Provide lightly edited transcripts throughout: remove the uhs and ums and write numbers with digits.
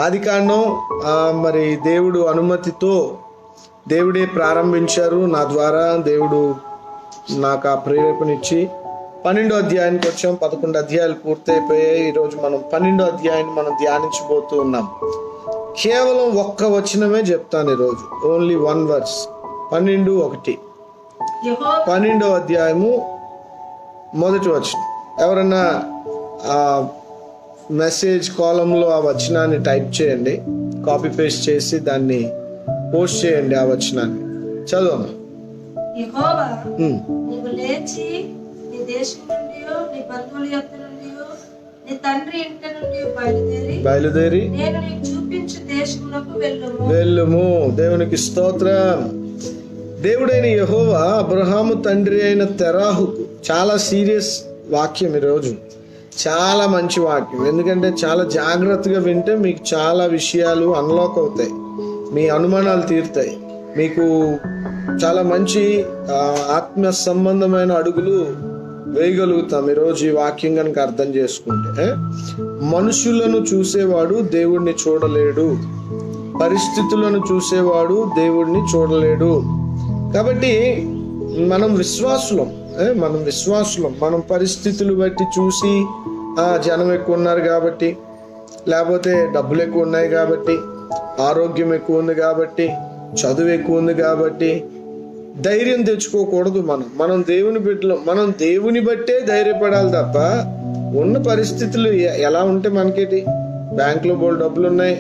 ఆదికాండం మరి దేవుడు అనుమతితో దేవుడే ప్రారంభించారు. నా ద్వారా దేవుడు నాకు ఆ ప్రేరేపణ ఇచ్చి 12వ అధ్యాయానికి వచ్చాం. 11 అధ్యాయాలు పూర్తయిపోయాయి. ఈరోజు మనం 12వ అధ్యాయాన్ని మనం ధ్యానించబోతూ ఉన్నాం. కేవలం ఒక్క వచనమే చెప్తాను ఈరోజు. Only 1 verse. 12:1 12వ అధ్యాయము మొదటి వచనం. ఎవరన్నా మెసేజ్ కాలంలో ఆ వచనాన్ని టైప్ చేయండి, కాపీ పేస్ట్ చేసి దాన్ని పోస్ట్ చేయండి. ఆ వచనాన్ని చదవమ్మా. యెహోవా నీవు లేచి నీ దేశం నుండి నీ బంధువుల యొద్ద నుండి నీ తండ్రి ఇంటి నుండి బయలుదేరి నేను నీకు చూపించు దేశమునకు వెళ్ళుము. దేవునికి స్తోత్రం. దేవుడైన యెహోవా అబ్రహాము తండ్రి అయిన తెరాహుకు, చాలా సీరియస్ వాక్యం ఈరోజు, చాలా మంచి వాక్యం. ఎందుకంటే చాలా జాగ్రత్తగా వింటే మీకు చాలా విషయాలు అన్లాక్ అవుతాయి, మీ అనుమానాలు తీరుతాయి, మీకు చాలా మంచి ఆత్మ సంబంధమైన అడుగులు వేయగలుగుతాం ఈరోజు ఈ వాక్యం కనుక అర్థం చేసుకుంటే. మనుషులను చూసేవాడు దేవుణ్ణి చూడలేడు, పరిస్థితులను చూసేవాడు దేవుణ్ణి చూడలేడు. కాబట్టి మనం విశ్వాసులం, మనం పరిస్థితులు బట్టి చూసి జనం ఎక్కువ ఉన్నారు కాబట్టి, లేకపోతే డబ్బులు ఎక్కువ ఉన్నాయి కాబట్టి, ఆరోగ్యం ఎక్కువ ఉంది కాబట్టి, చదువు ఎక్కువ ఉంది కాబట్టి ధైర్యం తెచ్చుకోకూడదు. మనం దేవుని బిడ్డలు, మనం దేవుని బట్టే ధైర్యపడాలి తప్ప ఉన్న పరిస్థితులు ఎలా ఉంటే మనకేటి. బ్యాంకులో బోల్ డబ్బులు ఉన్నాయి,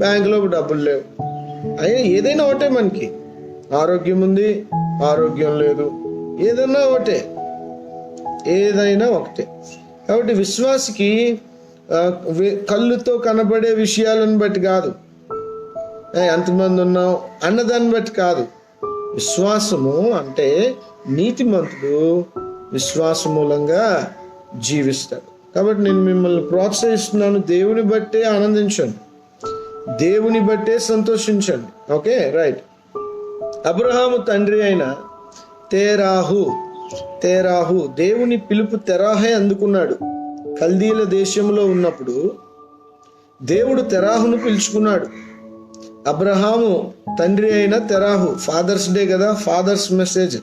బ్యాంకులో డబ్బులు లేవు. అయినా ఏదైనా ఒకటే, మనకి ఆరోగ్యం ఉంది, ఆరోగ్యం లేదు, ఏదైనా ఒకటే. కాబట్టి విశ్వాసికి కళ్ళుతో కనబడే విషయాలను బట్టి కాదు, ఎంతమంది ఉన్నాం అన్నదాన్ని బట్టి కాదు. విశ్వాసము అంటే నీతిమంతుడు విశ్వాస మూలంగా జీవిస్తాడు. కాబట్టి నేను మిమ్మల్ని ప్రోత్సహిస్తున్నాను, దేవుని బట్టే ఆనందించండి, దేవుని బట్టే సంతోషించండి. Okay, right. అబ్రహాము తండ్రి అయిన తెరాహు దేవుని పిలుపు తెరాహే అందుకున్నాడు. కల్దీల దేశంలో ఉన్నప్పుడు దేవుడు తెరాహును పిలుచుకున్నాడు. అబ్రహాము తండ్రి అయిన తెరాహు, ఫాదర్స్ డే కదా, ఫాదర్స్ మెసేజ్.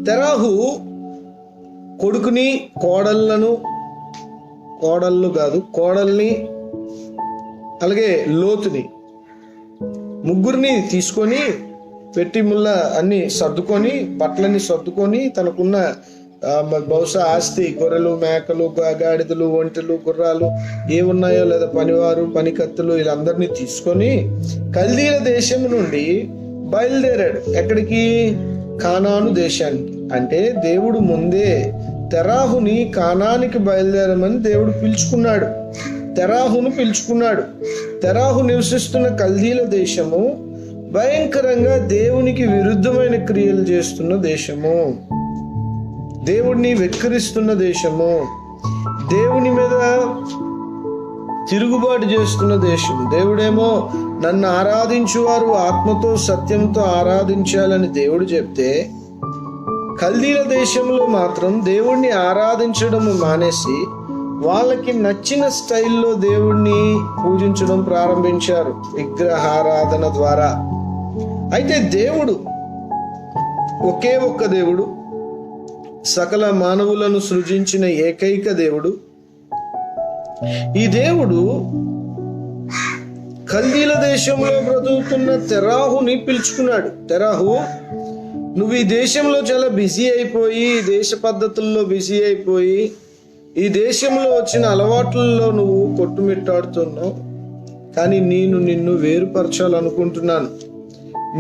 తెరాహు కొడుకుని, కోడల్ని అలాగే లోతుని, ముగ్గురిని తీసుకొని పెట్టి ముళ్ళ అన్ని సర్దుకొని, బట్టలన్నీ సర్దుకొని, తనకున్న బహుశా ఆస్తి, గొర్రెలు, మేకలు, గాడిదలు, ఒంటెలు, గుర్రాలు ఏమున్నాయో లేదా పనివారు, పనికత్తులు, వీళ్ళందరినీ తీసుకొని కల్దీల దేశం నుండి బయలుదేరాడు. ఎక్కడికి? కానాను దేశానికి. అంటే దేవుడు ముందే తెరాహుని కానానికి బయలుదేరమని దేవుడు పిలుచుకున్నాడు. తెరాహు నివసిస్తున్న కల్దీల దేశము భయంకరంగా దేవునికి విరుద్ధమైన క్రియలు చేస్తున్న దేశము, దేవుడిని వెక్కిరిస్తున్న దేశము, దేవుని మీద తిరుగుబాటు చేస్తున్న దేశం. దేవుడేమో నన్ను ఆరాధించువారు ఆత్మతో సత్యంతో ఆరాధించాలని దేవుడు చెప్తే, కల్దీల దేశంలో మాత్రం దేవుణ్ణి ఆరాధించడం మానేసి వాళ్ళకి నచ్చిన స్టైల్లో దేవుణ్ణి పూజించడం ప్రారంభించారు, విగ్రహారాధన ద్వారా. అయితే దేవుడు ఒకే ఒక్క దేవుడు, సకల మానవులను సృజించిన ఏకైక దేవుడు. ఈ దేవుడు కల్దీల దేశంలో బ్రతుకుతున్న తెరాహుని పిలుచుకున్నాడు. తెరాహు, నువ్వు ఈ దేశంలో చాలా బిజీ అయిపోయి, దేశ పద్ధతుల్లో బిజీ అయిపోయి, ఈ దేశంలో వచ్చిన అలవాట్లలో నువ్వు కొట్టుమిట్టాడుతున్నావు. కానీ నేను నిన్ను వేరుపరచాలనుకుంటున్నాను.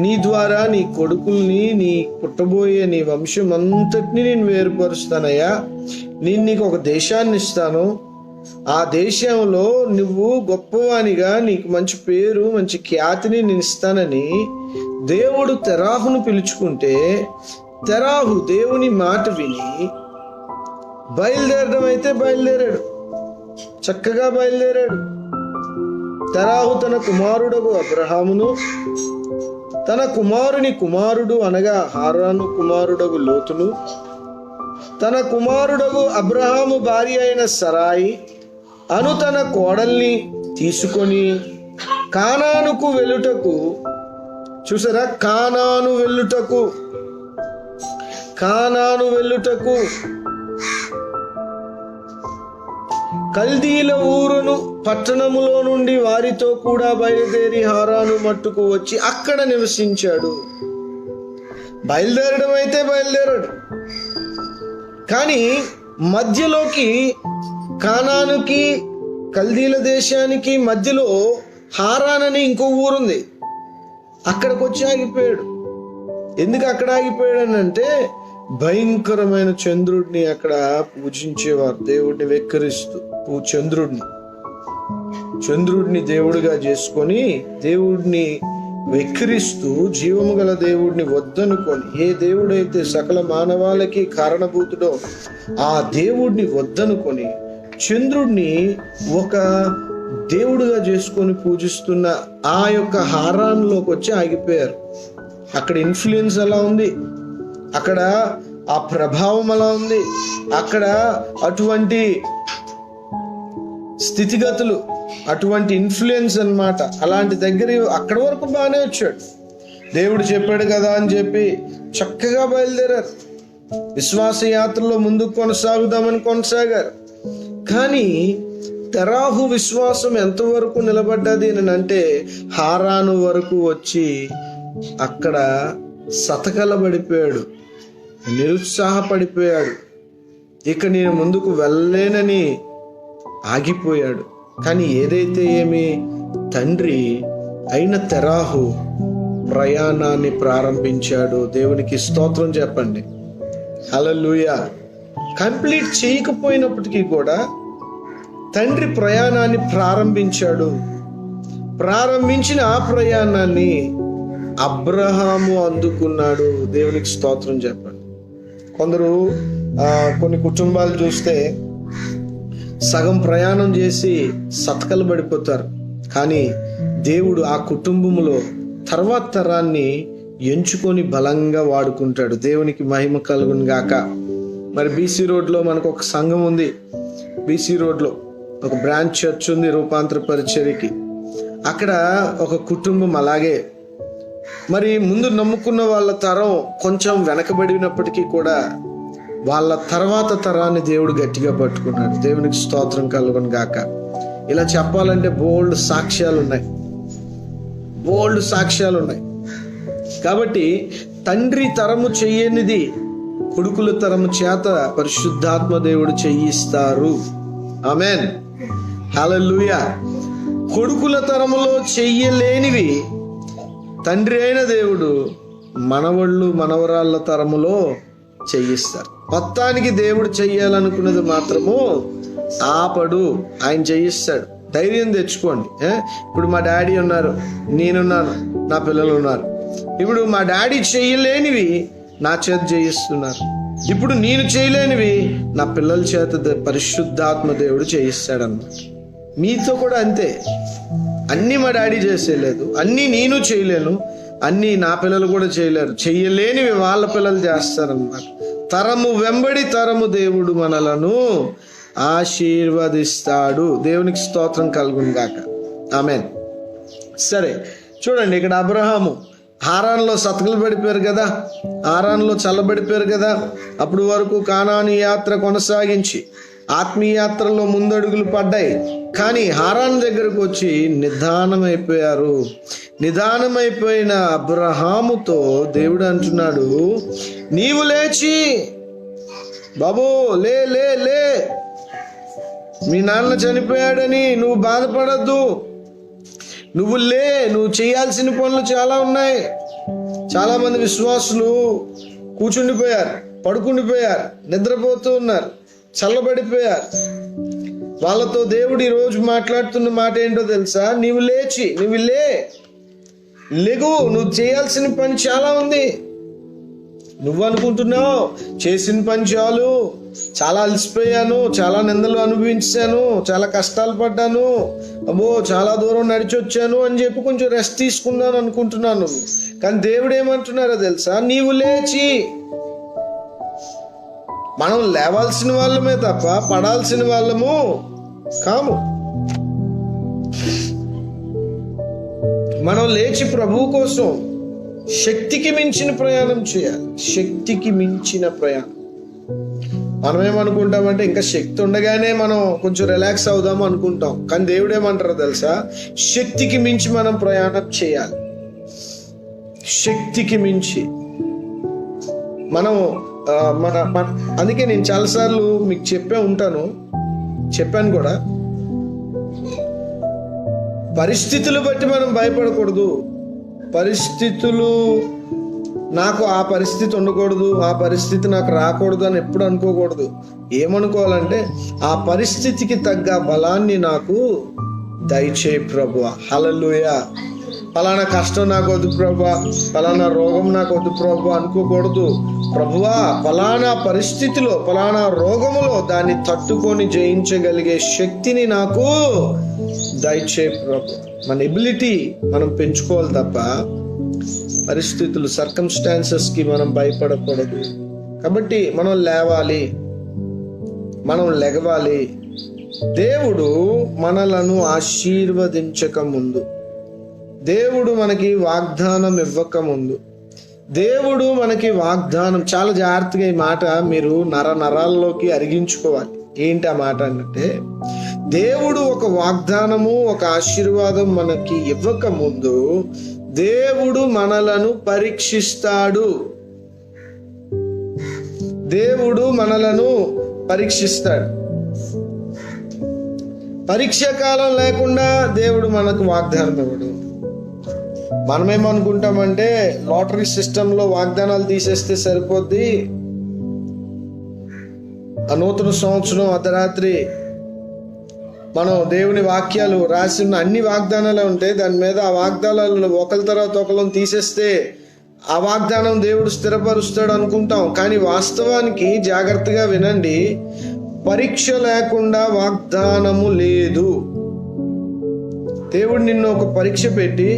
నీ ద్వారా నీ కొడుకుల్ని, నీ పుట్టబోయే నీ వంశం అంతటిని నేను వేరుపరుస్తానయ్యా. నేను నీకు ఒక దేశాన్ని ఇస్తాను. ఆ దేశంలో నువ్వు గొప్పవానిగా, నీకు మంచి పేరు, మంచి ఖ్యాతిని నేను ఇస్తానని దేవుడు తెరాహును పిలుచుకుంటే, తెరాహు దేవుని మాట విని బయలుదేరడం అయితే బయలుదేరాడు, చక్కగా బయలుదేరాడు. తెరాహు తన కుమారుడగు అబ్రహామును, తన కుమారుని కుమారుడు అనగా హారాను కుమారుడగు లోతును, తన కుమారుడగు అబ్రహాము భార్య అయిన సరాయి అను తన కోడల్ని తీసుకొని కానానుకు వెళ్ళుటకు, చూసారా, కానాను వెళ్ళుటకు కల్దీల ఊరును పట్టణములో నుండి వారితో కూడా బయలుదేరి హారాను మట్టుకు వచ్చి అక్కడ నివసించాడు. బయలుదేరడం అయితే బయలుదేరాడు, కానీ మధ్యలోకి కానానుకి కల్దీల దేశానికి మధ్యలో హారాన్ అని ఇంకో ఊరుంది. అక్కడికి వచ్చి ఆగిపోయాడు. ఎందుకు అక్కడ ఆగిపోయాడు అంటే భయంకరమైన చంద్రుడిని అక్కడ పూజించేవారు, దేవుడిని వెక్కిరిస్తూ. చంద్రుడిని దేవుడిగా చేసుకొని దేవుడిని వెక్కిరిస్తూ జీవము గల దేవుడిని వద్దనుకొని, ఏ దేవుడైతే సకల మానవాళికి కారణభూతుడో ఆ దేవుడిని వద్దనుకొని చంద్రుడిని ఒక దేవుడిగా చేసుకొని పూజిస్తున్న ఆ యొక్క హారాన్లోకి వచ్చి ఆగిపోయారు. అక్కడ ఇన్ఫ్లుయెన్స్ ఎలా ఉంది, అక్కడ ఆ ప్రభావం ఎలా ఉంది, అక్కడ అటువంటి స్థితిగతులు, అటువంటి ఇన్ఫ్లుయెన్స్ అన్నమాట. అలాంటి దగ్గర అక్కడి వరకు బాగానే వచ్చాడు. దేవుడు చెప్పాడు కదా అని చెప్పి చక్కగా బయలుదేరారు. విశ్వాస యాత్రలో ముందుకు కొనసాగుదామని కొనసాగారు. కానీ తెరాహు విశ్వాసం ఎంతవరకు నిలబడ్డది అని అంటే హారాను వరకు వచ్చి అక్కడ సతకలబడిపోయాడు, నిరుత్సాహపడిపోయాడు. ఇక నేను ముందుకు వెళ్ళలేనని ఆగిపోయాడు. కానీ ఏదైతే ఏమి, తండ్రి అయిన తెరాహు ప్రయాణాన్ని ప్రారంభించాడు. దేవునికి స్తోత్రం చెప్పండి. హల్లెలూయా. కంప్లీట్ చేయకపోయినప్పటికీ కూడా తండ్రి ప్రయాణాన్ని ప్రారంభించాడు. ప్రారంభించిన ఆ ప్రయాణాన్ని అబ్రహాము అందుకున్నాడు. దేవునికి స్తోత్రం చెప్పండి. కొన్ని కుటుంబాలు చూస్తే సగం ప్రయాణం చేసి సతకలు పడిపోతారు. కానీ దేవుడు ఆ కుటుంబంలో తర్వాత తరాన్ని ఎంచుకొని బలంగా వాడుకుంటాడు. దేవునికి మహిమ కలుగును గాక. మరి బీసీ రోడ్లో మనకు ఒక సంఘం ఉంది. బీసీ రోడ్లో ఒక బ్రాంచ్ చర్చ్ ఉంది, రూపాంతర పరిచర్యకి. అక్కడ ఒక కుటుంబం అలాగే, మరి ముందు నమ్ముకున్న వాళ్ళ తరం కొంచెం వెనకబడినప్పటికీ కూడా వాళ్ళ తర్వాత తరాన్ని దేవుడు గట్టిగా పట్టుకున్నాడు. దేవునికి స్తోత్రం కలుగును గాక. ఇలా చెప్పాలంటే బోల్డ్ సాక్ష్యాలు ఉన్నాయి. కాబట్టి తండ్రి తరము చెయ్యనిది కొడుకుల తరము చేత పరిశుద్ధాత్మ దేవుడు చెయ్యిస్తారు. ఆమేన్, హల్లెలూయా. కొడుకుల తరములో చెయ్యలేనివి తండ్రి అయిన దేవుడు మనవళ్ళు మనవరాళ్ళ తరములో చెయ్యిస్తారు. మొత్తానికి దేవుడు చెయ్యాలనుకున్నది మాత్రము ఆపడు, ఆయన చెయ్యిస్తాడు. ధైర్యం తెచ్చుకోండి. ఇప్పుడు మా డాడీ ఉన్నారు, నేనున్నాను, నా పిల్లలు ఉన్నారు. ఇప్పుడు మా డాడీ చెయ్యలేనివి నా చేత చేయిస్తున్నారు. ఇప్పుడు నేను చేయలేనివి నా పిల్లల చేత పరిశుద్ధాత్మ దేవుడు చేయిస్తాడన్నమాట. మీతో కూడా అంతే. అన్నీ మా డాడీ చేసేయలేదు, అన్నీ నేను చేయలేను, అన్నీ నా పిల్లలు కూడా చేయలేరు. చెయ్యలేనివి వాళ్ళ పిల్లలు చేస్తారన్నమాట. తరము వెంబడి తరము దేవుడు మనలను ఆశీర్వదిస్తాడు. దేవునికి స్తోత్రం కలుగును గాక. ఆమేన్. సరే చూడండి, ఇక్కడ అబ్రహాము హారాన్లో సతకలు పడిపోయారు కదా, హారాన్లో చల్లబడిపోయారు కదా. అప్పుడు వరకు కానాను యాత్ర కొనసాగించి ఆత్మీయ యాత్రలో ముందడుగులు పడ్డాయి. కానీ హారాన్ దగ్గరకు వచ్చి నిదానమైపోయారు. నిదానమైపోయిన అబ్రహాముతో దేవుడు అంటున్నాడు, నీవు లేచి బాబు లే లే లే, మీ నాన్న చనిపోయాడని నువ్వు బాధపడద్దు, నువ్వు లే, నువ్వు చేయాల్సిన పనులు చాలా ఉన్నాయి. చాలా మంది విశ్వాసులు కూర్చుండిపోయారు, పడుకుండిపోయారు, నిద్రపోతూ ఉన్నారు, చల్లబడిపోయారు. వాళ్ళతో దేవుడు ఈరోజు మాట్లాడుతున్న మాట ఏంటో తెలుసా? నీవు లేచి, నువ్వు లెగు, నువ్వు చేయాల్సిన పని చాలా ఉంది. నువ్వు అనుకుంటున్నావు చేసిన పని చాలు, చాలా అలసిపోయాను, చాలా నిందలు అనుభవించాను, చాలా కష్టాలు పడ్డాను, అబ్బో చాలా దూరం నడిచి వచ్చాను అని చెప్పి కొంచెం రెస్ట్ తీసుకున్నాను అనుకుంటున్నాను. కానీ దేవుడు ఏమంటున్నారో తెలుసా? నీవు లేచి. మనం లేవాల్సిన వాళ్ళమే తప్ప పడాల్సిన వాళ్ళము కాము. మనం లేచి ప్రభువు కోసం శక్తికి మించిన ప్రయాణం చేయాలి. శక్తికి మించిన ప్రయాణం. మనం ఏమనుకుంటామంటే ఇంకా శక్తి ఉండగానే మనం కొంచెం రిలాక్స్ అవుదాం అనుకుంటాం. కానీ దేవుడు ఏమంటారో తెలుసా? శక్తికి మించి మనం ప్రయాణం చేయాలి. శక్తికి మించి మనం అందుకే నేను చాలాసార్లు మీకు చెప్పాను కూడా, పరిస్థితులు బట్టి మనం భయపడకూడదు. పరిస్థితులు, నాకు ఆ పరిస్థితి ఉండకూడదు, ఆ పరిస్థితి నాకు రాకూడదు అని ఎప్పుడు అనుకోకూడదు. ఏమనుకోవాలంటే, ఆ పరిస్థితికి తగ్గ బలాన్ని నాకు దయచేయి ప్రభువా. హల్లెలూయా. ఫలానా కష్టం నాకు వద్దు ప్రభువా, ఫలానా రోగం నాకు వద్దు ప్రభువా అనుకోకూడదు. ప్రభువా, ఫలానా పరిస్థితిలో, ఫలానా రోగములో దాన్ని తట్టుకొని జయించగలిగే శక్తిని నాకు దయచేయి ప్రభు. మన ఎబిలిటీ మనం పెంచుకోవాలి తప్ప పరిస్థితులు, సర్కమ్స్టాన్సెస్కి మనం భయపడకూడదు. కాబట్టి మనం లెగవాలి. దేవుడు మనలను ఆశీర్వదించక ముందు, దేవుడు మనకి వాగ్దానం ఇవ్వక ముందు, దేవుడు మనకి వాగ్దానం, చాలా జాగ్రత్తగా ఈ మాట మీరు నరాల్లోకి అరిగించుకోవాలి. ఏంటి ఆ మాట అంటే, దేవుడు ఒక వాగ్దానము, ఒక ఆశీర్వాదం మనకి ఇవ్వక ముందు దేవుడు మనలను పరీక్షిస్తాడు. దేవుడు మనలను పరీక్షిస్తాడు. పరీక్ష కాలం లేకుండా దేవుడు మనకు వాగ్దానం ఇవ్వడు. మనమేమనుకుంటామంటే, లాటరీ సిస్టంలో వాగ్దానాలు తీసేస్తే సరిపోద్ది, ఆ నూతన సంవత్సరం అర్ధరాత్రి మనం దేవుని వాక్యాలు రాసి ఉన్న అన్ని వాగ్దానాలు ఉంటాయి, దాని మీద ఆ వాగ్దానాలు ఒకరి తర్వాత ఒకరిని తీసేస్తే ఆ వాగ్దానం దేవుడు స్థిరపరుస్తాడు అనుకుంటాం. కానీ వాస్తవానికి జాగ్రత్తగా వినండి, పరీక్ష లేకుండా వాగ్దానము లేదు. దేవుడు నిన్ను ఒక పరీక్ష పెట్టి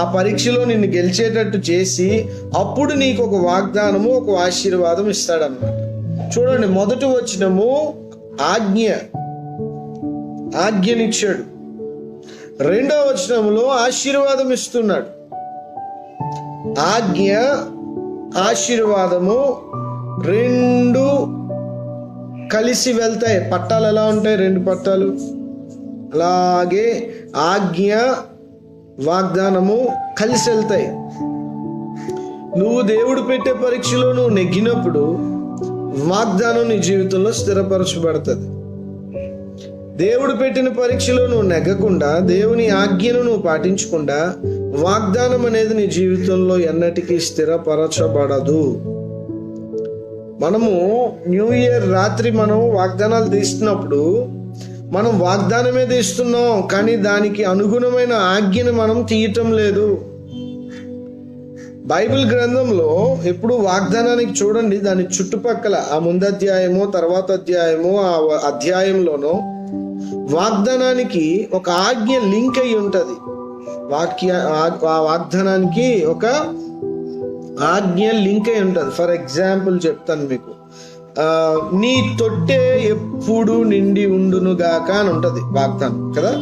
ఆ పరీక్షలో నిన్ను గెలిచేటట్టు చేసి అప్పుడు నీకు ఒక వాగ్దానము, ఒక ఆశీర్వాదం ఇస్తాడన్నమాట. చూడండి, మొదటి వచనము ఆజ్ఞనిచ్చాడు. రెండవ వచనంలో ఆశీర్వాదం ఇస్తున్నాడు. ఆజ్ఞ, ఆశీర్వాదము రెండు కలిసి వెళ్తాయి. పట్టాలు ఎలా ఉంటాయి? రెండు పట్టాలు. అలాగే ఆజ్ఞ, వాగ్దానము కలిసి వెళ్తాయి. నువ్వు దేవుడు పెట్టే పరీక్షలో నువ్వు నెగ్గినప్పుడు వాగ్దానం నీ జీవితంలో స్థిరపరచబడుతుంది. దేవుడు పెట్టిన పరీక్షలో నువ్వు నెగ్గకుండా, దేవుని ఆజ్ఞను నువ్వు పాటించకుండా, వాగ్దానం అనేది నీ జీవితంలో ఎన్నటికీ స్థిరపరచబడదు. మనము న్యూ ఇయర్ రాత్రి మనం వాగ్దానాలు తీస్తున్నప్పుడు మనం వాగ్దానమే తీస్తున్నాం, కానీ దానికి అనుగుణమైన ఆజ్ఞను మనం తీయటం లేదు. బైబిల్ గ్రంథంలో ఎప్పుడు వాగ్దానానికి చూడండి, దాని చుట్టుపక్కల ఆ ముందు అధ్యాయము, తర్వాత అధ్యాయము, ఆ అధ్యాయంలోనో వాగ్దానానికి ఒక ఆజ్ఞ లింక్ అయి ఉంటుంది. ఆ వాగ్దానానికి ఒక ఆజ్ఞ లింక్ అయి ఉంటుంది. ఫర్ ఎగ్జాంపుల్ చెప్తాను మీకు, నీ తొట్టె ఎప్పుడు నిండి ఉండునుగాక అని ఉంటుంది వాగ్దానం కదా.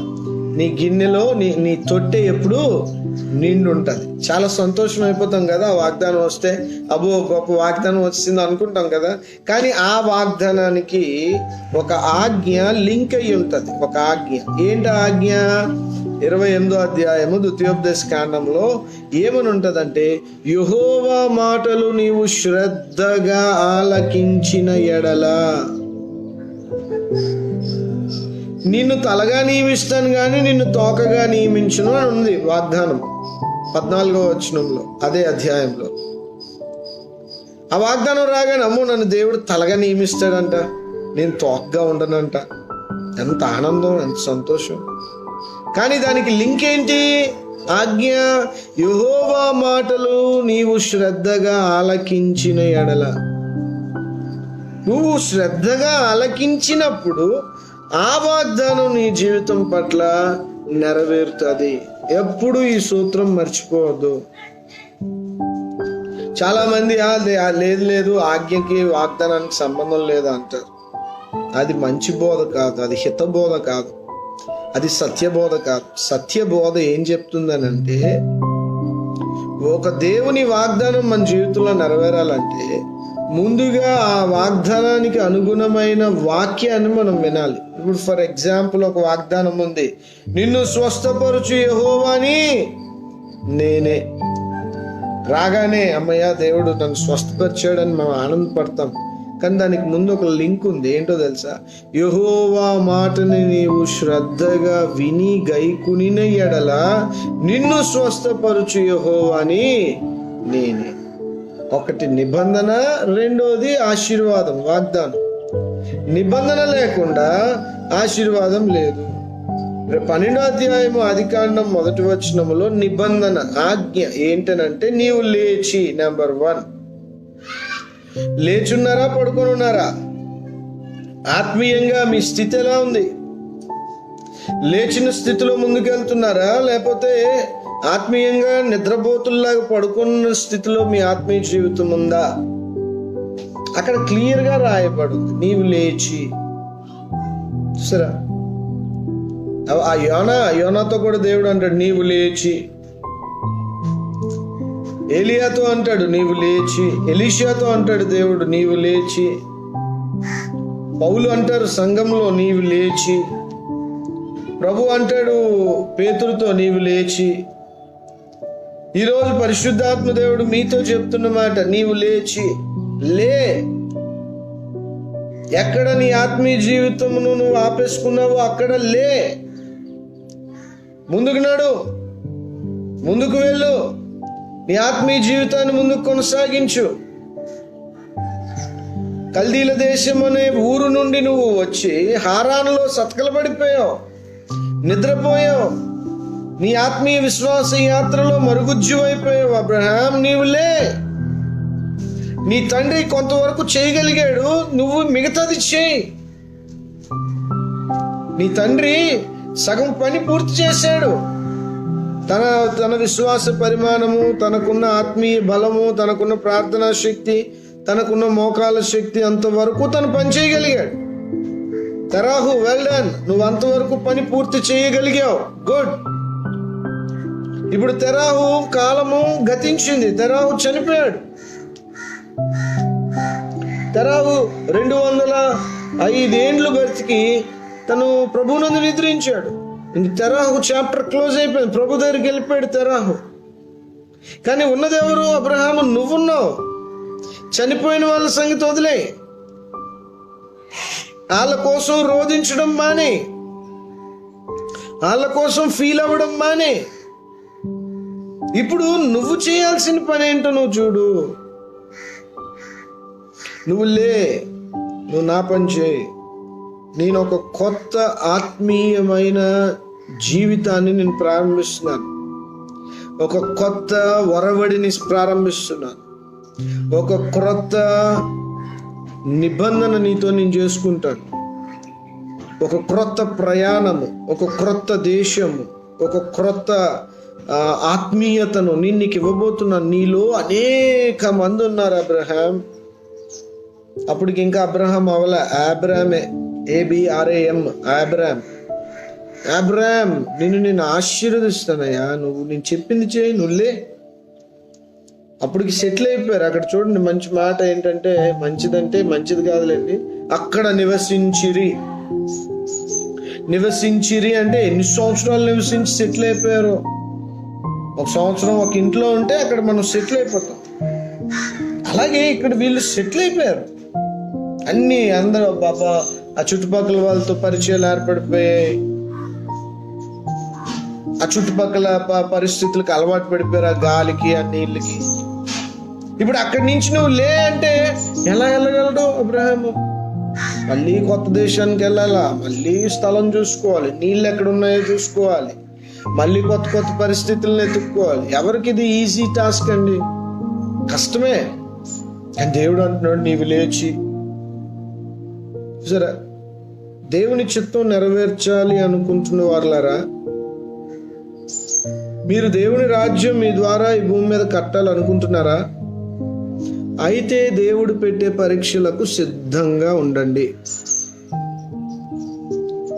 నీ గిన్నెలో నీ తొట్టె ఎప్పుడు నిండి ఉంటుంది. చాలా సంతోషం అయిపోతాం కదా వాగ్దానం వస్తే, అబ్బో గొప్ప వాగ్దానం వచ్చింది అనుకుంటాం కదా. కానీ ఆ వాగ్దానానికి ఒక ఆజ్ఞ లింక్ అయి ఉంటుంది. ఒక ఆజ్ఞ. ఏంటి ఆజ్ఞ? 28వ అధ్యాయము ద్వితీయోపదేశ కాండంలో ఏమని ఉంటదంటే, యెహోవా మాటలు నీవు శ్రద్ధగా ఆలకించిన ఎడల నిన్ను తలగా నియమిస్తాను గాని నిన్ను తోకగా నియమించును అని ఉంది వాగ్దానం 14వ వచనంలో, అదే అధ్యాయంలో. ఆ వాగ్దానం రాగానే, అమ్మో నన్ను దేవుడు తలగా నియమిస్తాడంట, నేను తోకగా ఉండనంట. ఎంత ఆనందం, ఎంత సంతోషం. కానీ దానికి లింక్ ఏంటి? ఆజ్ఞ. యెహోవా మాటలు నీవు శ్రద్ధగా ఆలకించిన ఎడల. నువ్వు శ్రద్ధగా ఆలకించినప్పుడు ఆ వాగ్దానం నీ జీవితం పట్ల నెరవేరుతుంది. ఎప్పుడు ఈ సూత్రం మర్చిపోవద్దు. చాలా మంది లేదు ఆజ్ఞకి వాగ్దానానికి సంబంధం లేదు అంటారు. అది మంచి బోధ కాదు, అది హితబోధ కాదు. అది సత్యబోధ కాదు. సత్యబోధ ఏం చెప్తుందనంటే, ఒక దేవుని వాగ్దానం మన జీవితంలో నెరవేరాలంటే ముందుగా ఆ వాగ్దానానికి అనుగుణమైన వాక్యాన్ని మనం వినాలి. ఇప్పుడు ఫర్ ఎగ్జాంపుల్ ఒక వాగ్దానం ఉంది, నిన్ను స్వస్థపరచు యెహోవాని నేనే. రాగానే అమ్మయ్య దేవుడు నన్ను స్వస్థపరిచాడని మనం ఆనందపడతాం. కానీ దానికి ముందు ఒక లింక్ ఉంది. ఏంటో తెలుసా? యెహోవా మాటని నీవు శ్రద్ధగా విని గైకునిన ఎడల నిన్ను స్వస్థపరచు యెహోవాని నేనే. ఒకటి నిబంధన, రెండోది ఆశీర్వాదం, వాగ్దానం. నిబంధన లేకుండా ఆశీర్వాదం లేదు. 12వ అధ్యాయము ఆదికాండం 1వ వచనములో నిబంధన ఆజ్ఞ ఏంటనంటే, నీవు లేచి, నెంబర్ 1, లేచున్నారా, పడుకొని ఉన్నారా? ఆత్మీయంగా మీ స్థితి ఎలా ఉంది? లేచిన స్థితిలో ముందుకెళ్తున్నారా, లేకపోతే ఆత్మీయంగా నిద్రపోతుల్లాగా పడుకున్న స్థితిలో మీ ఆత్మీయ జీవితం ఉందా? అక్కడ క్లియర్ గా రాయబడింది, నీవు లేచి. చూసారా? ఆ యోనాతో కూడా దేవుడు అంటాడు నీవు లేచి. ఏలియాతో అంటాడు నీవు లేచి. ఎలీషాతో అంటాడు దేవుడు నీవు లేచి. పౌలు అంటారు సంఘంలో నీవు లేచి. ప్రభు అంటాడు పేతురుతో నీవు లేచి. ఈరోజు పరిశుద్ధాత్మ దేవుడు మీతో చెప్తున్న మాట, నీవు లేచి. లే. ఎక్కడ నీ ఆత్మీయ జీవితమును నువ్వు ఆపేసుకున్నావో అక్కడ లే. ముందుకు నడు, ముందుకు వెళ్ళు, నీ ఆత్మీయ జీవితాన్ని ముందుకు కొనసాగించు. కల్దీల దేశం అనే ఊరు నుండి నువ్వు వచ్చి హారానులో సతకలబడిపోయావు, నిద్రపోయావు, నీ ఆత్మీయ విశ్వాస యాత్రలో మరుగుజ్జు అయిపోయావు. అబ్రహాం, నీవు లే. నీ తండ్రి కొంతవరకు చేయగలిగాడు, నువ్వు మిగతాది చేయి. నీ తండ్రి సగం పని పూర్తి చేశాడు. తన విశ్వాస పరిమాణము, తనకున్న ఆత్మీయ బలము, తనకున్న ప్రార్థనా శక్తి, తనకున్న మోకాల శక్తి అంతవరకు తను పని చేయగలిగాడు. తెరాహు, వెల్ డన్, నువ్వు అంతవరకు పని పూర్తి చేయగలిగావు, గుడ్. ఇప్పుడు తెరాహు కాలము గతించింది, తెరాహు చనిపోయాడు. తెరాహు 205 ఏండ్లు బ్రతికి తను ప్రభువునందు నిద్రించాడు. తెరాహు చాప్టర్ క్లోజ్ అయిపోయింది, ప్రభు దగ్గరికి వెళ్ళిపోయాడు తెరాహు. కానీ ఉన్నది ఎవరు? అబ్రహాము, నువ్వున్నావు. చనిపోయిన వాళ్ళ సంగతి వదిలే, వాళ్ళ కోసం రోధించడం మానే, వాళ్ళ కోసం ఫీల్ అవ్వడం మానే. ఇప్పుడు నువ్వు చేయాల్సిన పని ఏంటో నువ్వు చూడు. నువ్వు లే, నువ్వు నా పని చేయి. నేను ఒక కొత్త ఆత్మీయమైన జీవితాన్ని నేను ప్రారంభిస్తున్నాను. ఒక కొత్త ఒరవడిని ప్రారంభిస్తున్నాను. ఒక క్రొత్త నిబంధన నీతో నేను చేసుకుంటాను. ఒక క్రొత్త ప్రయాణము, ఒక క్రొత్త దేశము, ఒక క్రొత్త ఆత్మీయతను నేను నీకు ఇవ్వబోతున్నాను. నీలో అనేక మంది ఉన్నారు అబ్రహాం. అప్పటికి ఇంకా అబ్రహాం అవల, అబ్రామే, ABRAM, అబ్రామ్, నేను ఆశీర్వదిస్తానయ్యా, నువ్వు నేను చెప్పింది చేయి, నువ్వులే. అప్పటికి సెటిల్ అయిపోయారు. అక్కడ చూడండి, మంచి మాట ఏంటంటే, మంచిదంటే మంచిది కాదులేండి, అక్కడ నివసించిరి అంటే ఎన్ని సంవత్సరాలు నివసించి సెటిల్ అయిపోయారు. 1 సంవత్సరం ఒక ఇంట్లో ఉంటే అక్కడ మనం సెటిల్ అయిపోతాం. అలాగే ఇక్కడ వీళ్ళు సెటిల్ అయిపోయారు. అందరూ బాబా ఆ చుట్టుపక్కల వాళ్ళతో పరిచయాలు ఏర్పడిపోయాయి. ఆ చుట్టుపక్కల పరిస్థితులకు అలవాటు పడిపోయారు, ఆ గాలికి, ఆ నీళ్ళకి. ఇప్పుడు అక్కడి నుంచి నువ్వు లే అంటే ఎలా వెళ్ళగలడు అబ్రహాము? మళ్ళీ కొత్త దేశానికి వెళ్ళాలా, మళ్ళీ స్థలం చూసుకోవాలి, నీళ్ళు ఎక్కడ ఉన్నాయో చూసుకోవాలి, మళ్ళీ కొత్త కొత్త పరిస్థితులను ఎత్తుక్కోవాలి. ఎవరికి ఇది ఈజీ టాస్క్ అండి? కష్టమే. కానీ దేవుడు అంటున్నాడు నీవు లేచి. సరే, దేవుని చిత్తం నెరవేర్చాలి అనుకుంటున్న వారులారా, మీరు దేవుని రాజ్యం మీ ద్వారా ఈ భూమి మీద కట్టాలనుకుంటున్నారా? అయితే దేవుడు పెట్టే పరీక్షలకు సిద్ధంగా ఉండండి.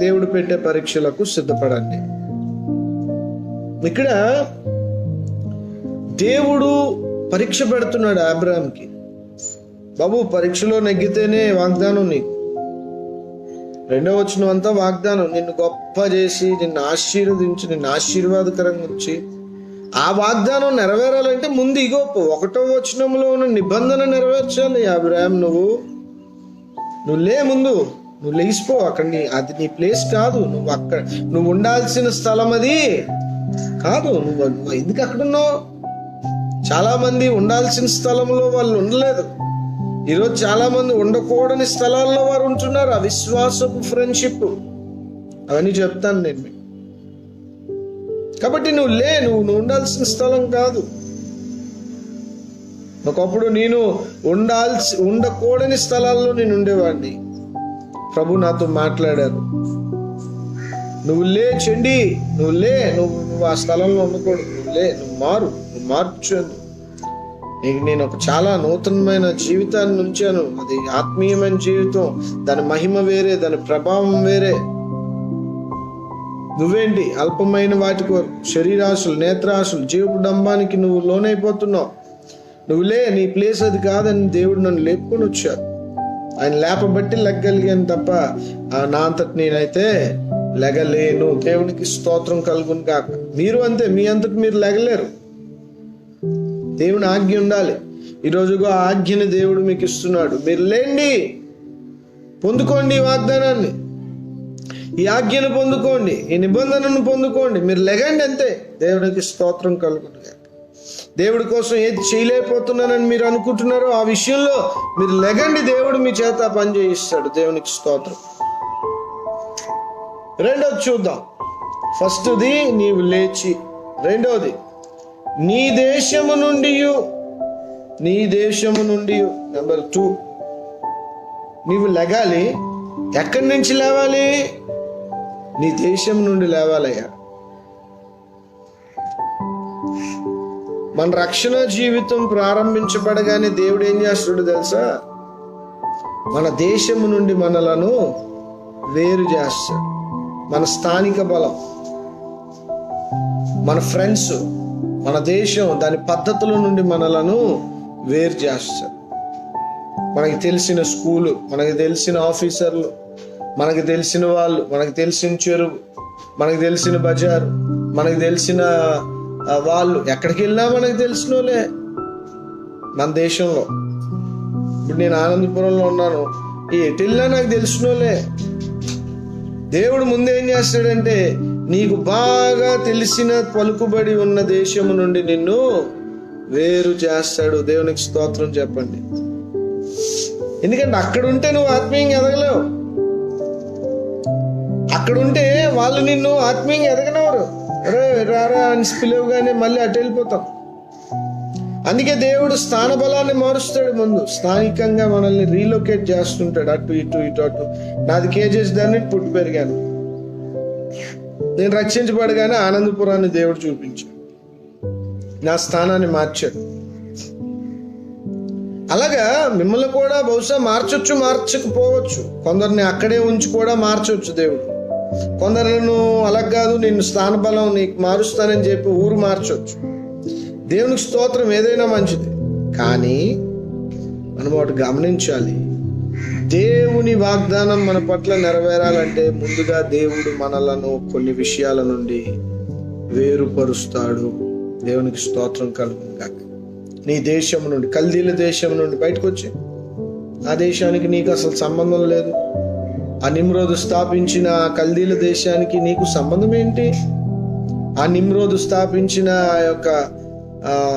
దేవుడు పెట్టే పరీక్షలకు సిద్ధపడండి. ఇక్కడ దేవుడు పరీక్ష పెడుతున్నాడు అబ్రాహాంకి. బాబు, పరీక్షలో నెగ్గితేనే వాగ్దానం నీకు. 2వ వచనం అంతా వాగ్దానం. నిన్ను గొప్ప చేసి, నిన్ను ఆశీర్వదించి, నిన్ను ఆశీర్వాదకరంగా ఉంచి, ఆ వాగ్దానం నెరవేరాలంటే ముందు ఇగో 1వ వచనంలో ఉన్న నిబంధన నెరవేర్చాలి. అబ్రాహాం, నువ్వు ముందు నువ్వు లేచిపో. అక్కడ అది నీ ప్లేస్ కాదు. నువ్వు ఉండాల్సిన స్థలం అది కాదు. నువ్వు ఎందుకు అక్కడ ఉన్నావు? చాలా మంది ఉండాల్సిన స్థలంలో వాళ్ళు ఉండలేదు. ఈరోజు చాలా మంది ఉండకూడని స్థలాల్లో వారు ఉంటున్నారు. అవిశ్వాసపు ఫ్రెండ్షిప్, అవన్నీ చెప్తాను నేను మీకు. కాబట్టి నువ్వు ఉండాల్సిన స్థలం కాదు. ఒకప్పుడు నేను ఉండకూడని స్థలాల్లో నేను ఉండేవాడిని. ప్రభు నాతో మాట్లాడారు, నువ్వు చెండి, నువ్వు ఆ స్థలంలో ఉండకూడదు. నువ్వు మార్చు. నేను ఒక చాలా నూతనమైన జీవితాన్ని ఉంచాను. అది ఆత్మీయమైన జీవితం. దాని మహిమ వేరే, దాని ప్రభావం వేరే. నువ్వేంటి అల్పమైన వాటి కొరకు, శరీరాశులు, నేత్రాశులు, జీవడంబానికి నువ్వు లోనైపోతున్నావు. నీ ప్లేస్ అది కాదని దేవుడు నన్ను లేపుకొని వచ్చాడు. ఆయన లేపబట్టి లెగ్గలిగాను తప్ప నా అంతటి నేనైతే లెగలేను. దేవునికి స్తోత్రం కలుగును కాక. మీరు అంతే, మీ అంతటి మీరు లెగలేరు. దేవుని ఆజ్ఞ ఉండాలి. ఈరోజుగా ఆజ్ఞని దేవుడు మీకు ఇస్తున్నాడు. మీరు లేండి, పొందుకోండి ఈ వాగ్దానాన్ని, ఈ ఆజ్ఞను పొందుకోండి, ఈ నిబంధనను పొందుకోండి. మీరు లెగండి అంతే. దేవునికి స్తోత్రం కలుగును గాక. దేవుడి కోసం ఏది చేయలేకపోతున్నానని మీరు అనుకుంటున్నారో ఆ విషయంలో మీరు లెగండి. దేవుడు మీ చేత పని చేయిస్తాడు. దేవునికి స్తోత్రం. 2వది చూద్దాం. ఫస్ట్ది నీవు లేచి, 2వది నీ దేశము నుండి. నెంబర్ 2 నీవు లెగాలి. ఎక్కడి నుంచి లేవాలి? నీ దేశం నుండి లేవాలయ్యా. మన రక్షణ జీవితం ప్రారంభించబడగానే దేవుడు ఏం చేస్తాడు తెలుసా? మన దేశము నుండి మనలను వేరు చేస్తాడు. మన స్థానిక బలం, మన ఫ్రెండ్స్, మన దేశం, దాని పద్ధతుల నుండి మనలను వేరు చేస్తాడు. మనకి తెలిసిన స్కూలు, మనకి తెలిసిన ఆఫీసర్లు, మనకి తెలిసిన వాళ్ళు, మనకి తెలిసిన చెరువు, మనకి తెలిసిన బజారు, మనకి తెలిసిన వాళ్ళు, ఎక్కడికి వెళ్ళినా మనకి తెలిసిన వాళ్ళే మన దేశంలో. ఇప్పుడు నేను ఆనందపురంలో ఉన్నాను, ఎటు వెళ్ళినా నాకు తెలిసిన వాళ్ళే. దేవుడు ముందు ఏం చేస్తాడంటే నీకు బాగా తెలిసిన పలుకుబడి ఉన్న దేశము నుండి నిన్ను వేరు చేస్తాడు. దేవునికి స్తోత్రం చెప్పండి. ఎందుకంటే అక్కడుంటే నువ్వు ఆత్మీయంగా ఎదగలేవు. అక్కడుంటే వాళ్ళు నిన్ను ఆత్మీయంగా ఎదగనవరు. రారా అని పిలువగానే మళ్ళీ అటు వెళ్ళిపోతాం. అందుకే దేవుడు స్థాన బలాన్ని మారుస్తాడు. ముందు స్థానికంగా మనల్ని రీలొకేట్ చేస్తుంటాడు. అటు ఇటు ఇటు అటు. నాది కేజెస్ దాన్ని పుట్టి పెరిగాను. నేను రక్షించబడగానే ఆనందపురాన్ని దేవుడు చూపించాడు, నా స్థానాన్ని మార్చాడు. అలాగా మిమ్మల్ని కూడా బహుశా మార్చొచ్చు, మార్చకపోవచ్చు. కొందరిని అక్కడే ఉంచి కూడా మార్చవచ్చు దేవుడు. కొందరును అలా కాదు, నిన్ను స్థాన బలం నీకు మారుస్తానని చెప్పి ఊరు మార్చవచ్చు. దేవునికి స్తోత్రం, ఏదైనా మంచిది. కానీ మనం ఒకటి గమనించాలి, దేవుని వాగ్దానం మన పట్ల నెరవేరాలంటే ముందుగా దేవుడు మనలను కొన్ని విషయాల నుండి వేరుపరుస్తాడు. దేవునికి స్తోత్రం కలుగును గాక. నీ దేశం నుండి, కల్దీల దేశం నుండి బయటకు వచ్చి, ఆ దేశానికి నీకు అసలు సంబంధం లేదు. ఆ నిమ్రోదు స్థాపించిన ఆ కల్దీల దేశానికి నీకు సంబంధం ఏంటి? ఆ నిమ్రోదు స్థాపించిన ఆ యొక్క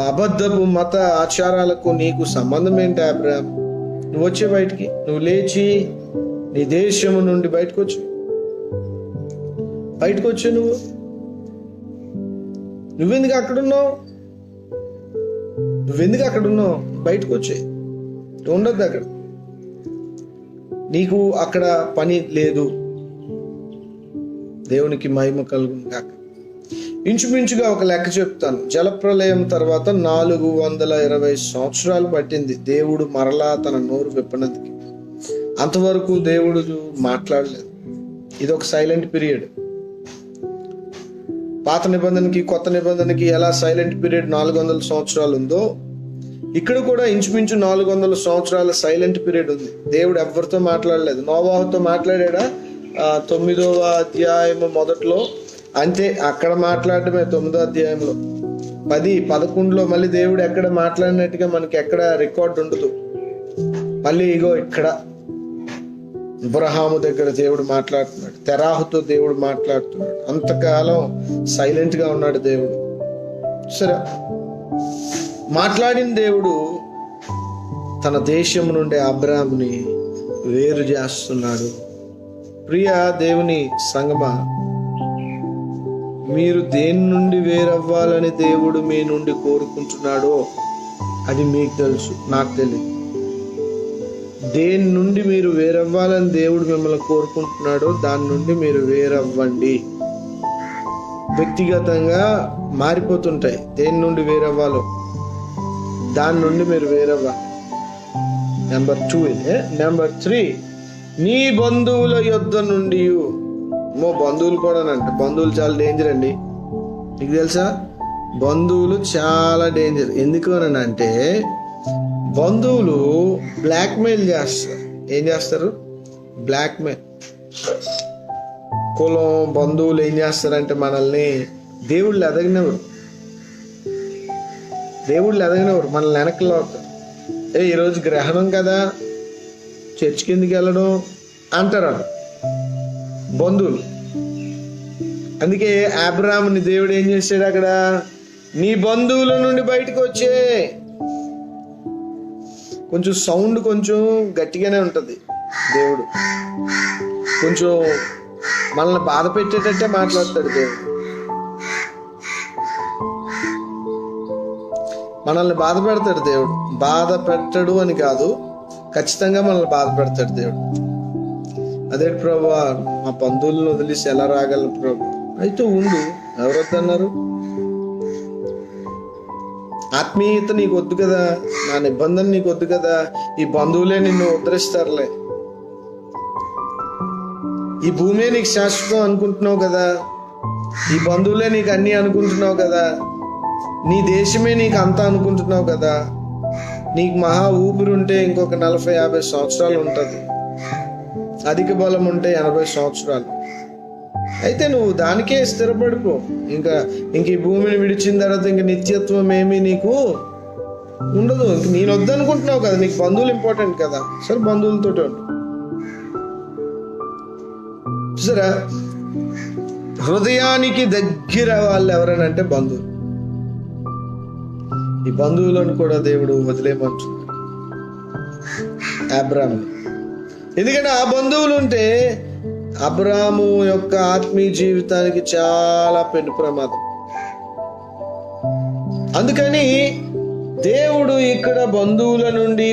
అబద్ధపు మత ఆచారాలకు నీకు సంబంధం ఏంటి? అబ్రాహాం, నువ్వు వచ్చే బయటికి, నువ్వు లేచి నీ దేశము నుండి బయటకు వచ్చి నువ్వెందుకు అక్కడున్నావు? బయటకు వచ్చే, ఉండొద్దు అక్కడ. నీకు అక్కడ పని లేదు. దేవునికి మహిమ కలుగును గాక. ఇంచుమించుగా ఒక లెక్క చెప్తాను. జలప్రలయం తర్వాత 420 సంవత్సరాలు పట్టింది దేవుడు మరలా తన నోరు విప్పనందుకు. అంతవరకు దేవుడు మాట్లాడలేదు. ఇది ఒక సైలెంట్ పీరియడ్. పాత నిబంధనకి కొత్త నిబంధనకి ఎలా సైలెంట్ పీరియడ్ 400 సంవత్సరాలు ఉందో, ఇక్కడ కూడా ఇంచుమించు 400 సంవత్సరాల సైలెంట్ పీరియడ్ ఉంది. దేవుడు ఎవరితో మాట్లాడలేదు. నోవాహుతో మాట్లాడా 9వ అధ్యాయం మొదట్లో, అంతే, అక్కడ మాట్లాడటమే 9వ అధ్యాయంలో. 10, 11లో మళ్ళీ దేవుడు ఎక్కడ మాట్లాడినట్టుగా మనకి ఎక్కడ రికార్డ్ ఉండదు. మళ్ళీ ఇగో ఇక్కడ అబ్రహాము దగ్గర దేవుడు మాట్లాడుతున్నాడు, తెరాహుతో దేవుడు మాట్లాడుతున్నాడు. అంతకాలం సైలెంట్ గా ఉన్నాడు దేవుడు. సరే, మాట్లాడిన దేవుడు తన దేశం నుండి అబ్రాహాముని వేరు చేస్తున్నాడు. ప్రియ దేవుని సంగమా, మీరు దేని నుండి వేరవ్వాలని దేవుడు మీ నుండి కోరుకుంటున్నాడో అది మీకు తెలుసు, నాకు తెలియదు. దేని నుండి మీరు వేరవ్వాలని దేవుడు మిమ్మల్ని కోరుకుంటున్నాడో దాని నుండి మీరు వేరవ్వండి. వ్యక్తిగతంగా మారిపోతుంటాయి. దేని నుండి వేరవ్వాలో దాని నుండి మీరు వేరవ్వాలి. నెంబర్ 2 ఇదే. నెంబర్ 3, నీ బంధువుల యొద్ద నుండి. బంధువులు కూడానంట. బంధువులు చాలా డేంజర్ అండి, మీకు తెలుసా? బంధువులు చాలా డేంజర్. ఎందుకు అని అంటే, బంధువులు బ్లాక్మెయిల్ చేస్తారు. ఏం చేస్తారు? బ్లాక్మెయిల్. కులం బంధువులు ఏం చేస్తారంటే మనల్ని దేవుళ్ళు ఎదగనివ్వరు. మనల్ని వెనక్కి అవుతారు. ఈరోజు గ్రహణం కదా, చర్చ్ కిందకి వెళ్ళడం అంటారు బంధువులు. అందుకే అబ్రాహాముని దేవుడు ఏం చేశాడు అక్కడ? నీ బంధువుల నుండి బయటకు వచ్చే. కొంచెం సౌండ్ కొంచెం గట్టిగానే ఉంటది. దేవుడు కొంచెం మనల్ని బాధ పెట్టేటట్టే మాట్లాడతాడు. దేవుడు మనల్ని బాధ పెడతాడు. దేవుడు బాధ పెట్టడు అని కాదు, ఖచ్చితంగా మనల్ని బాధ పెడతాడు దేవుడు. అదే ప్రభువా, మా బంధువులను వదిలేసి ఎలా రాగలను ప్రభు? అయితే ఉండు, ఎవరొద్దన్నారు? ఆత్మీయత నీకు వద్దు కదా, నా నిబంధన నీకు వద్దు కదా, ఈ బంధువులే నిన్ను ఉద్ధరిస్తారులే. ఈ భూమే నీకు శాశ్వతం అనుకుంటున్నావు కదా, ఈ బంధువులే నీకు అన్ని అనుకుంటున్నావు కదా, నీ దేశమే నీకు అంతా అనుకుంటున్నావు కదా, నీకు మహా ఊపిరి ఉంటే ఇంకొక 40-50 సంవత్సరాలు ఉంటుంది, అధిక బలం ఉంటే 80 సంవత్సరాలు. అయితే నువ్వు దానికే స్థిరపడిపో. ఇంకా ఈ భూమిని విడిచిన తర్వాత ఇంక నిత్యత్వం ఏమీ నీకు ఉండదు. ఇంక నేను వద్దనుకుంటున్నావు కదా, నీకు బంధువులు ఇంపార్టెంట్ కదా, సరే బంధువులతో ఉండు. చూసారా, హృదయానికి దగ్గర వాళ్ళు ఎవరనంటే బంధువులు. ఈ బంధువులను కూడా దేవుడు వదిలేయమంటున్నాడు అబ్రాహాముని. ఎందుకంటే ఆ బంధువులు ఉంటే అబ్రాహాము యొక్క ఆత్మీయ జీవితానికి చాలా పెను ప్రమాదం. అందుకని దేవుడు ఇక్కడ బంధువుల నుండి,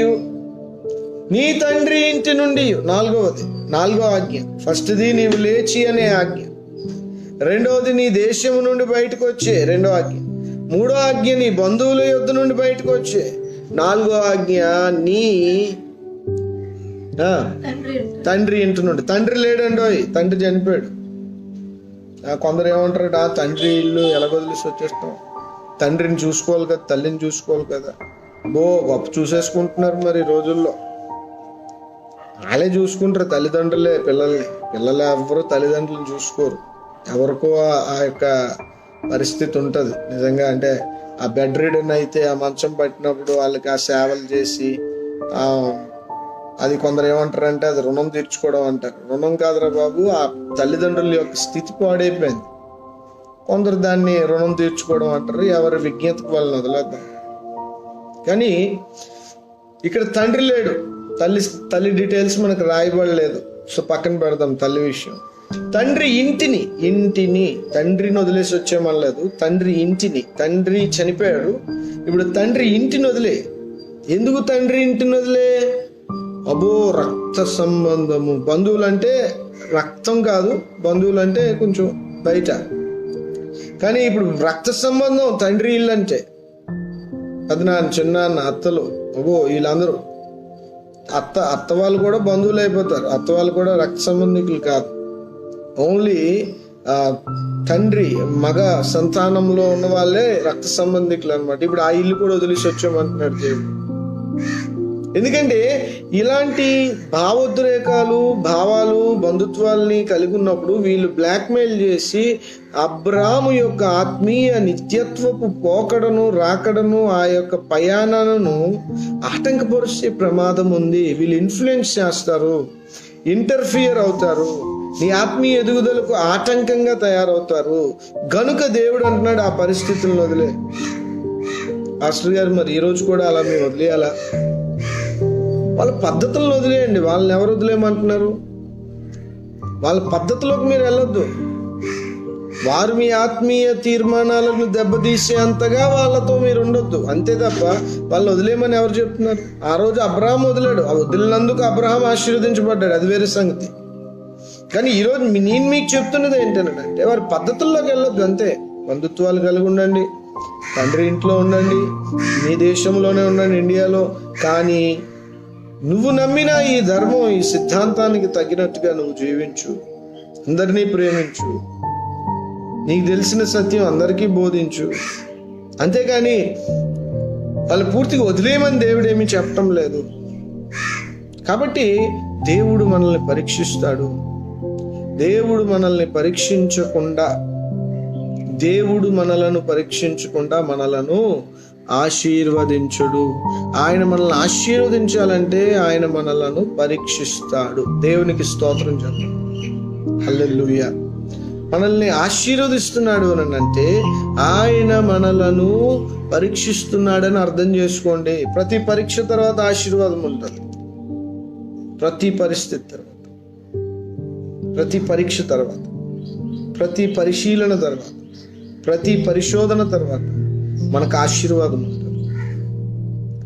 నీ తండ్రి ఇంటి నుండి, నాలుగో ఆజ్ఞ. ఫస్ట్ది నీవు లేచి అనే ఆజ్ఞ. రెండవది నీ దేశము నుండి బయటకు వచ్చే, రెండో ఆజ్ఞ. మూడో ఆజ్ఞ నీ బంధువుల యొద్ద నుండి బయటకు వచ్చే. నాలుగో ఆజ్ఞ నీ తండ్రి ఇంటి నుండి. తండ్రి లేడండోయ్, తండ్రి చనిపోయాడు. కొందరు ఏమంటారు, తండ్రి ఇల్లు ఎలాగొదిలేసి వచ్చేస్తాం, తండ్రిని చూసుకోవాలి కదా, తల్లిని చూసుకోవాలి కదా. గొప్ప చూసేసుకుంటున్నారు మరి రోజుల్లో. వాళ్ళే చూసుకుంటారు తల్లిదండ్రులే పిల్లలు ఎవరు తల్లిదండ్రులను చూసుకోరు. ఎవరికో ఆ యొక్క పరిస్థితి ఉంటుంది నిజంగా. అంటే ఆ బెడ్ రిడన్ అయితే ఆ మంచం పట్టినప్పుడు వాళ్ళకి ఆ సేవలు చేసి, అది కొందరు ఏమంటారంటే అది రుణం తీర్చుకోవడం అంటారు. రుణం కాదురా బాబు, ఆ తల్లిదండ్రుల యొక్క స్థితి పాడైపోయింది. కొందరు దాన్ని రుణం తీర్చుకోవడం అంటారు. ఎవరి విజ్ఞతకు వాళ్ళని వదిలేద్దాం. కానీ ఇక్కడ తండ్రి లేడు, తల్లి డీటెయిల్స్ మనకు రాయబడలేదు. సో పక్కన పెడదాం తల్లి విషయం. తండ్రి ఇంటిని తండ్రిని వదిలేసి వచ్చేమనలేదు, తండ్రి ఇంటిని. తండ్రి చనిపోయాడు, ఇప్పుడు తండ్రి ఇంటిని వదిలే. ఎందుకు తండ్రి ఇంటిని వదిలే? రక్త సంబంధము. బంధువులు అంటే రక్తం కాదు, బంధువులు అంటే కొంచెం బయట. కానీ ఇప్పుడు రక్త సంబంధం తండ్రి ఇల్లు అంటే అది నాన్న, చిన్నాన్న, అత్తలు, వీళ్ళందరూ అత్త వాళ్ళు కూడా బంధువులు అయిపోతారు. అత్త వాళ్ళు కూడా రక్త సంబంధికులు కాదు. ఓన్లీ తండ్రి మగ సంతానంలో ఉన్న వాళ్ళే రక్త సంబంధికులు అనమాట. ఇప్పుడు ఆ ఇల్లు కూడా వదిలేసి వచ్చామంటున్నాడు దేవుడు. ఎందుకంటే ఇలాంటి భావోద్రేకాలు, భావాలు, బంధుత్వాల్ని కలిగి ఉన్నప్పుడు వీళ్ళు బ్లాక్మెయిల్ చేసి అబ్రాము యొక్క ఆత్మీయ నిత్యత్వపు పోకడను, రాకడను, ఆ యొక్క ప్రయాణాలను ఆటంకపరిచే ప్రమాదం ఉంది. వీళ్ళు ఇన్ఫ్లుయెన్స్ చేస్తారు, ఇంటర్ఫియర్ అవుతారు, నీ ఆత్మీయ ఎదుగుదలకు ఆటంకంగా తయారవుతారు. గనుక దేవుడు అంటున్నాడు ఆ పరిస్థితులను వదిలే. పాస్టర్ గారు, మరి ఈరోజు కూడా అలా మేము వదిలేయాలా? వాళ్ళ పద్ధతులను వదిలేయండి. వాళ్ళని ఎవరు వదిలేయమంటున్నారు? వాళ్ళ పద్ధతిలోకి మీరు వెళ్ళొద్దు. వారు మీ ఆత్మీయ తీర్మానాలను దెబ్బతీసే అంతగా వాళ్ళతో మీరు ఉండొద్దు, అంతే తప్ప వాళ్ళు వదిలేయమని ఎవరు చెప్తున్నారు? ఆ రోజు అబ్రహాం వదిలాడు, ఆ వదిలినందుకు అబ్రహాం ఆశీర్వదించబడ్డాడు, అది వేరే సంగతి. కానీ ఈరోజు నేను మీకు చెప్తున్నది ఏంటంటే వారి పద్ధతుల్లోకి వెళ్ళొద్దు, అంతే. బంధుత్వాలు కలిగి ఉండండి, తండ్రి ఇంట్లో ఉండండి, మీ దేశంలోనే ఉండండి, ఇండియాలో. కానీ నువ్వు నమ్మిన ఈ ధర్మం, ఈ సిద్ధాంతానికి తగినట్టుగా నువ్వు జీవించు, అందరినీ ప్రేమించు, నీకు తెలిసిన సత్యం అందరికీ బోధించు. అంతేకాని వాళ్ళు పూర్తిగా వదిలేయమని దేవుడు ఏమీ చెప్పటం లేదు. కాబట్టి దేవుడు మనల్ని పరీక్షిస్తాడు. దేవుడు మనల్ని పరీక్షించకుండా మనలను ఆశీర్వదించుడు. ఆయన మనల్ని ఆశీర్వదించాలంటే ఆయన మనలను పరీక్షిస్తాడు. దేవునికి స్తోత్రం చెప్పండి. హల్లెలూయా. మనల్ని ఆశీర్వదిస్తున్నాడు అని అంటే ఆయన మనలను పరీక్షిస్తున్నాడని అర్థం చేసుకోండి. ప్రతి పరీక్ష తర్వాత ఆశీర్వాదం ఉంటుంది. ప్రతి పరిస్థితి తర్వాత, ప్రతి పరీక్ష తర్వాత, ప్రతి పరిశీలన తర్వాత, ప్రతి పరిశోధన తర్వాత మనకు ఆశీర్వాదం ఉంటుంది.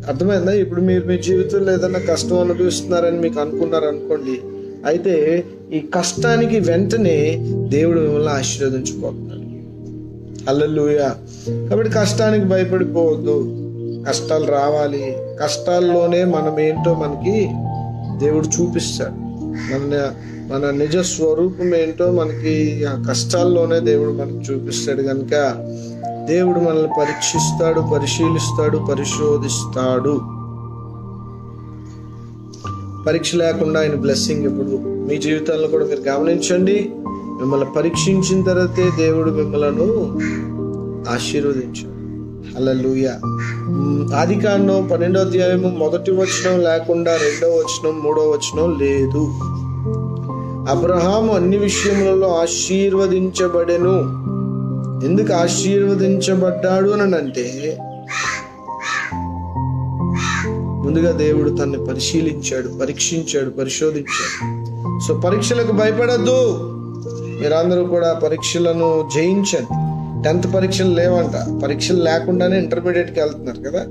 అర్థమైందా? ఇప్పుడు మీరు మీ జీవితంలో ఏదైనా కష్టం అనుభవిస్తున్నారని మీకు అనుకోండి, అయితే ఈ కష్టానికి వెంటనే దేవుడు మిమ్మల్ని ఆశీర్వదించబోతున్నాడు. హల్లెలూయా. కాబట్టి కష్టానికి భయపడిపోవద్దు. కష్టాలు రావాలి, కష్టాల్లోనే మనం ఏంటో మనకి దేవుడు చూపిస్తాడు. మన నిజ స్వరూపం ఏంటో మనకి ఆ కష్టాల్లోనే దేవుడు మనకు చూపిస్తాడు. కనుక దేవుడు మనల్ని పరీక్షిస్తాడు, పరిశీలిస్తాడు, పరిశోధిస్తాడు. పరీక్ష లేకుండా ఆయన బ్లెస్సింగ్ ఎప్పుడు. మీ జీవితాల్లో కూడా మీరు గమనించండి, మిమ్మల్ని పరీక్షించిన తర్వాతే దేవుడు మిమ్మల్ని ఆశీర్వదించాడు. హల్లెలూయా. ఆదికాండం 12వ అధ్యాయము 1వ వచనం లేకుండా 2వ వచనం 3వ వచనం లేదు. అబ్రహాము అన్ని విషయములలో ఆశీర్వదించబడెను. ఎందుకు ఆశీర్వదించబడ్డాడు అని అంటే, ముందుగా దేవుడు తనని పరిశీలించాడు, పరీక్షించాడు, పరిశోధించాడు. సో పరీక్షలకు భయపడద్దు. మీరందరూ కూడా పరీక్షలను జయించండి. 10th పరీక్షలు లేవంట, పరీక్షలు లేకుండానే ఇంటర్మీడియట్కి వెళ్తున్నారు కదా.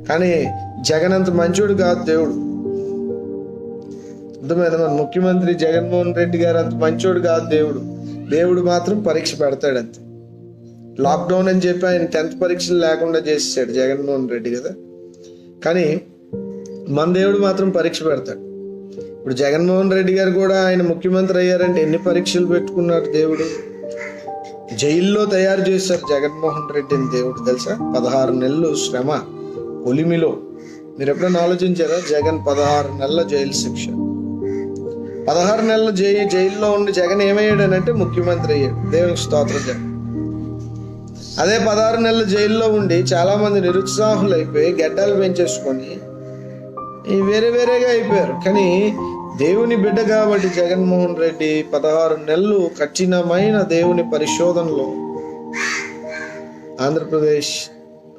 కానీ జగన్ అంత మంచోడు కాదు దేవుడు. అర్థమైందా? మన ముఖ్యమంత్రి జగన్మోహన్ రెడ్డి గారు అంత మంచోడు కాదు దేవుడు. దేవుడు మాత్రం పరీక్ష పెడతాడు అంతే. లాక్డౌన్ అని చెప్పి ఆయన 10th పరీక్షలు లేకుండా చేసాడు జగన్మోహన్ రెడ్డి కదా. కానీ మన దేవుడు మాత్రం పరీక్ష పెడతాడు. ఇప్పుడు జగన్మోహన్ రెడ్డి గారు కూడా ఆయన ముఖ్యమంత్రి అయ్యారంటే ఎన్ని పరీక్షలు పెట్టుకున్నాడు దేవుడు. జైల్లో తయారు చేశారు జగన్మోహన్ రెడ్డిని దేవుడు, తెలుసా? 16 నెలలు శ్రమ ఒలిమిలో. మీరు ఎప్పుడైనా ఆలోచించారా? జగన్ 16 నెలల జైలు శిక్ష. 16 నెలల జైల్లో ఉండి జగన్ ఏమయ్యాడనంటే ముఖ్యమంత్రి అయ్యాడు. దేవునికి స్తోత్రం జగన్. అదే 16 నెలల జైల్లో ఉండి చాలా మంది నిరుత్సాహులు అయిపోయి గడ్డాలు పెంచేసుకొని వేరేగా అయిపోయారు. కానీ దేవుని బిడ్డ కాబట్టి జగన్మోహన్ రెడ్డి 16 నెలలు కఠినమైన దేవుని పరిశోధనలో ఆంధ్రప్రదేశ్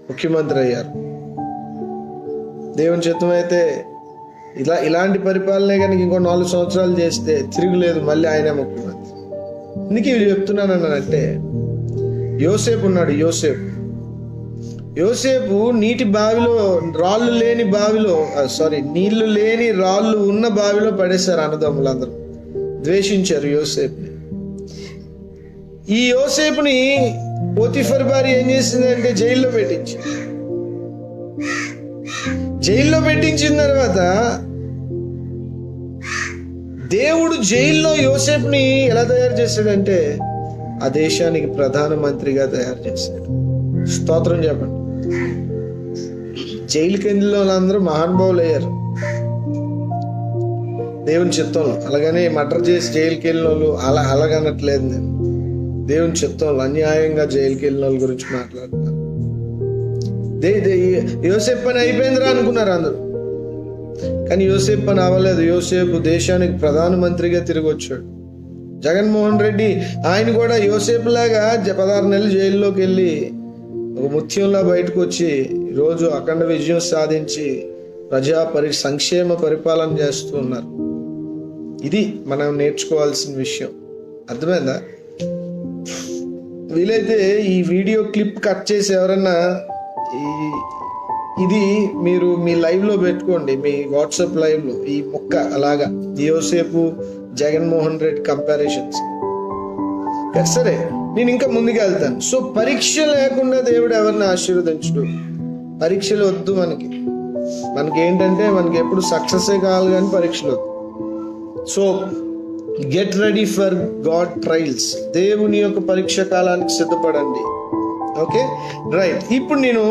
ముఖ్యమంత్రి అయ్యారు. దేవుని చిత్తమైతే ఇలాంటి పరిపాలనే కనుక ఇంకో 4 సంవత్సరాలు చేస్తే తిరుగులేదు, మళ్ళీ ఆయనే ముఖ్యమంత్రి. ఎందుకు ఇవి చెప్తున్నానంటే, యోసేపు ఉన్నాడు. యోసేపు నీటి బావిలో, నీళ్లు లేని రాళ్ళు ఉన్న బావిలో పడేశారు అన్నదమ్ములందరూ. ద్వేషించారు యోసేపుని. ఈ యోసేపుని పోతిఫర్ భార్య ఏం చేసిందంటే జైల్లో పెట్టించిన తర్వాత దేవుడు జైల్లో యోసేపుని ఎలా తయారు చేశాడంటే ఆ దేశానికి ప్రధానమంత్రిగా తయారు చేశాడు. స్తోత్రం చెప్పండి. జైలుకి వెళ్ళిన వాళ్ళందరూ మహానుభావులు అయ్యారు దేవుని చిత్తంలో. అలాగని మర్డర్ చేసి జైలుకి వెళ్ళిన వాళ్ళు అలాగనట్లేదు నేను. దేవుని చిత్తంలో అన్యాయంగా జైలుకి వెళ్ళిన వాళ్ళ గురించి మాట్లాడుతున్నాను. యోసేపు పని అయిపోయిందిరా అనుకున్నారు అందరూ, కానీ యోసేపు పని అవ్వలేదు. యోసేపు దేశానికి ప్రధానమంత్రిగా తిరిగి వచ్చాడు. జగన్మోహన్ రెడ్డి ఆయన కూడా యోసేపు లాగా 16 నెలలు జైల్లోకి వెళ్ళి ఒక ముత్యంలా బయటకు వచ్చి ఈరోజు అఖండ విజయం సాధించి సంక్షేమ పరిపాలన చేస్తూ ఉన్నారు. ఇది మనం నేర్చుకోవాల్సిన విషయం. అర్థమైందా? వీలైతే ఈ వీడియో క్లిప్ కట్ చేసి ఎవరన్నా ఇది మీరు మీ లైవ్లో పెట్టుకోండి, మీ వాట్సాప్ లైవ్లో ఈ మొక్క అలాగా యోసేపు జగన్మోహన్ రెడ్డి కంపారిజన్స్. సరే, నేను ఇంకా ముందుకు వెళ్తాను. సో పరీక్ష లేకుండా దేవుడు ఎవరిని ఆశీర్వదించడు. పరీక్షలు వద్దు మనకి ఏంటంటే మనకి ఎప్పుడు సక్సెసే కావాలి, కానీ పరీక్షలు వద్దు. So get ready for God trials. దేవుని యొక్క పరీక్ష కాలానికి సిద్ధపడండి. Okay, right. ఇప్పుడు నేను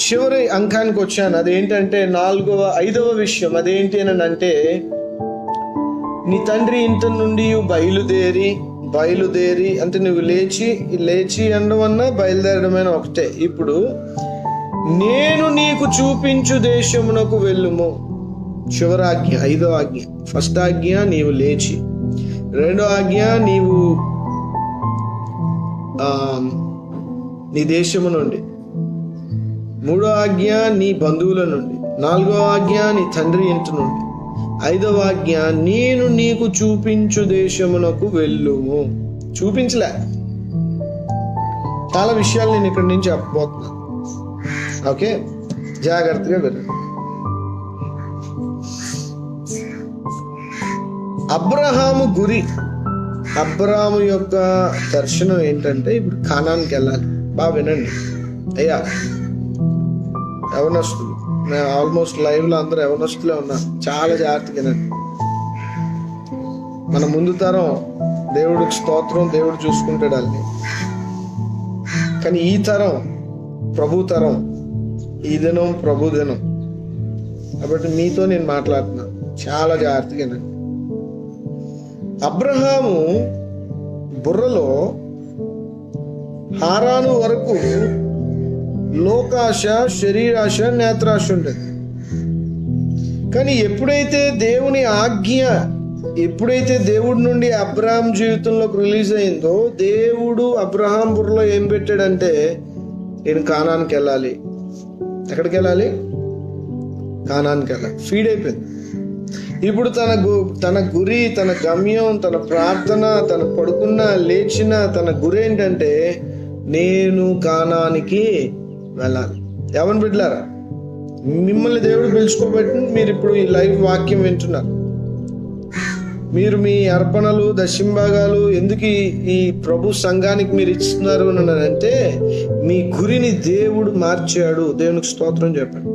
చివరి అంకానికి వచ్చాను. అదేంటంటే 5వ విషయం. అదేంటి అని అంటే, నీ తండ్రి ఇంటి నుండి బయలుదేరి అంటే నువ్వు లేచి అనడం బయలుదేరడమైన ఒకటే. ఇప్పుడు నేను నీకు చూపించు దేశమునకు వెళ్ళుము. చివరి ఆజ్ఞ, 5వ ఆజ్ఞ. ఫస్ట్ ఆజ్ఞ నీవు లేచి, 2వ ఆజ్ఞ నీవు నీ దేశము నుండి, 3వ ఆజ్ఞ నీ బంధువుల నుండి, 4వ ఆజ్ఞ నీ తండ్రి ఇంటి నుండి, 5వ ఆజ్ఞ నేను నీకు చూపించు దేశమునకు వెళ్ళుము. చూపించలే, చాలా విషయాలు నేను ఇక్కడి నుంచి చెప్పబోతున్నాను. ఓకే, జాగ్రత్తగా వెళ్ళండి. అబ్రహాము యొక్క దర్శనం ఏంటంటే, ఇప్పుడు కానాన్కి వెళ్ళాలి. బాగా వినండి అయ్యా, యవనస్తులు, నేను ఆల్మోస్ట్ లైవ్ లో అందరూ యవనస్తులే ఉన్నారు. చాలా జాగ్రత్తగా వినండి. మన ముందు తరం దేవుడికి స్తోత్రం, దేవుడు చూసుకుంటాడు వాళ్ళని. కానీ ఈ తరం ప్రభు తరం, ఈ దినం ప్రభు దినం. కాబట్టి మీతో నేను మాట్లాడుతున్నాను, చాలా జాగ్రత్తగా వినండి. అబ్రహాము బుర్రలో హారాను వరకు లోకాశ, శరీరాశ, నేత్రాశ ఉంటుంది. కానీ ఎప్పుడైతే దేవుడి నుండి అబ్రహాం జీవితంలోకి రిలీజ్ అయిందో, దేవుడు అబ్రహాం బుర్రలో ఏం పెట్టాడంటే, నేను కానాన్కి వెళ్ళాలి. ఎక్కడికి వెళ్ళాలి? కానాన్కి వెళ్ళాలి. ఫీడ్ అయిపోయింది. ఇప్పుడు తన గురి, తన గమ్యం, తన ప్రార్థన, తన పడుకున్న లేచిన తన గురి ఏంటంటే, నేను కానానికి వెళ్ళాలి. ఎవరిని బిడ్డలారా, మిమ్మల్ని దేవుడు పిలుచుకోబెట్టి మీరు ఇప్పుడు ఈ లైవ్ వాక్యం వింటున్నారు. మీరు మీ అర్పణలు, దశంభాగాలు ఎందుకు ఈ ప్రభు సంఘానికి మీరు ఇస్తున్నారు అని అంటే, మీ గురిని దేవుడు మార్చాడు. దేవునికి స్తోత్రం చెప్పండి.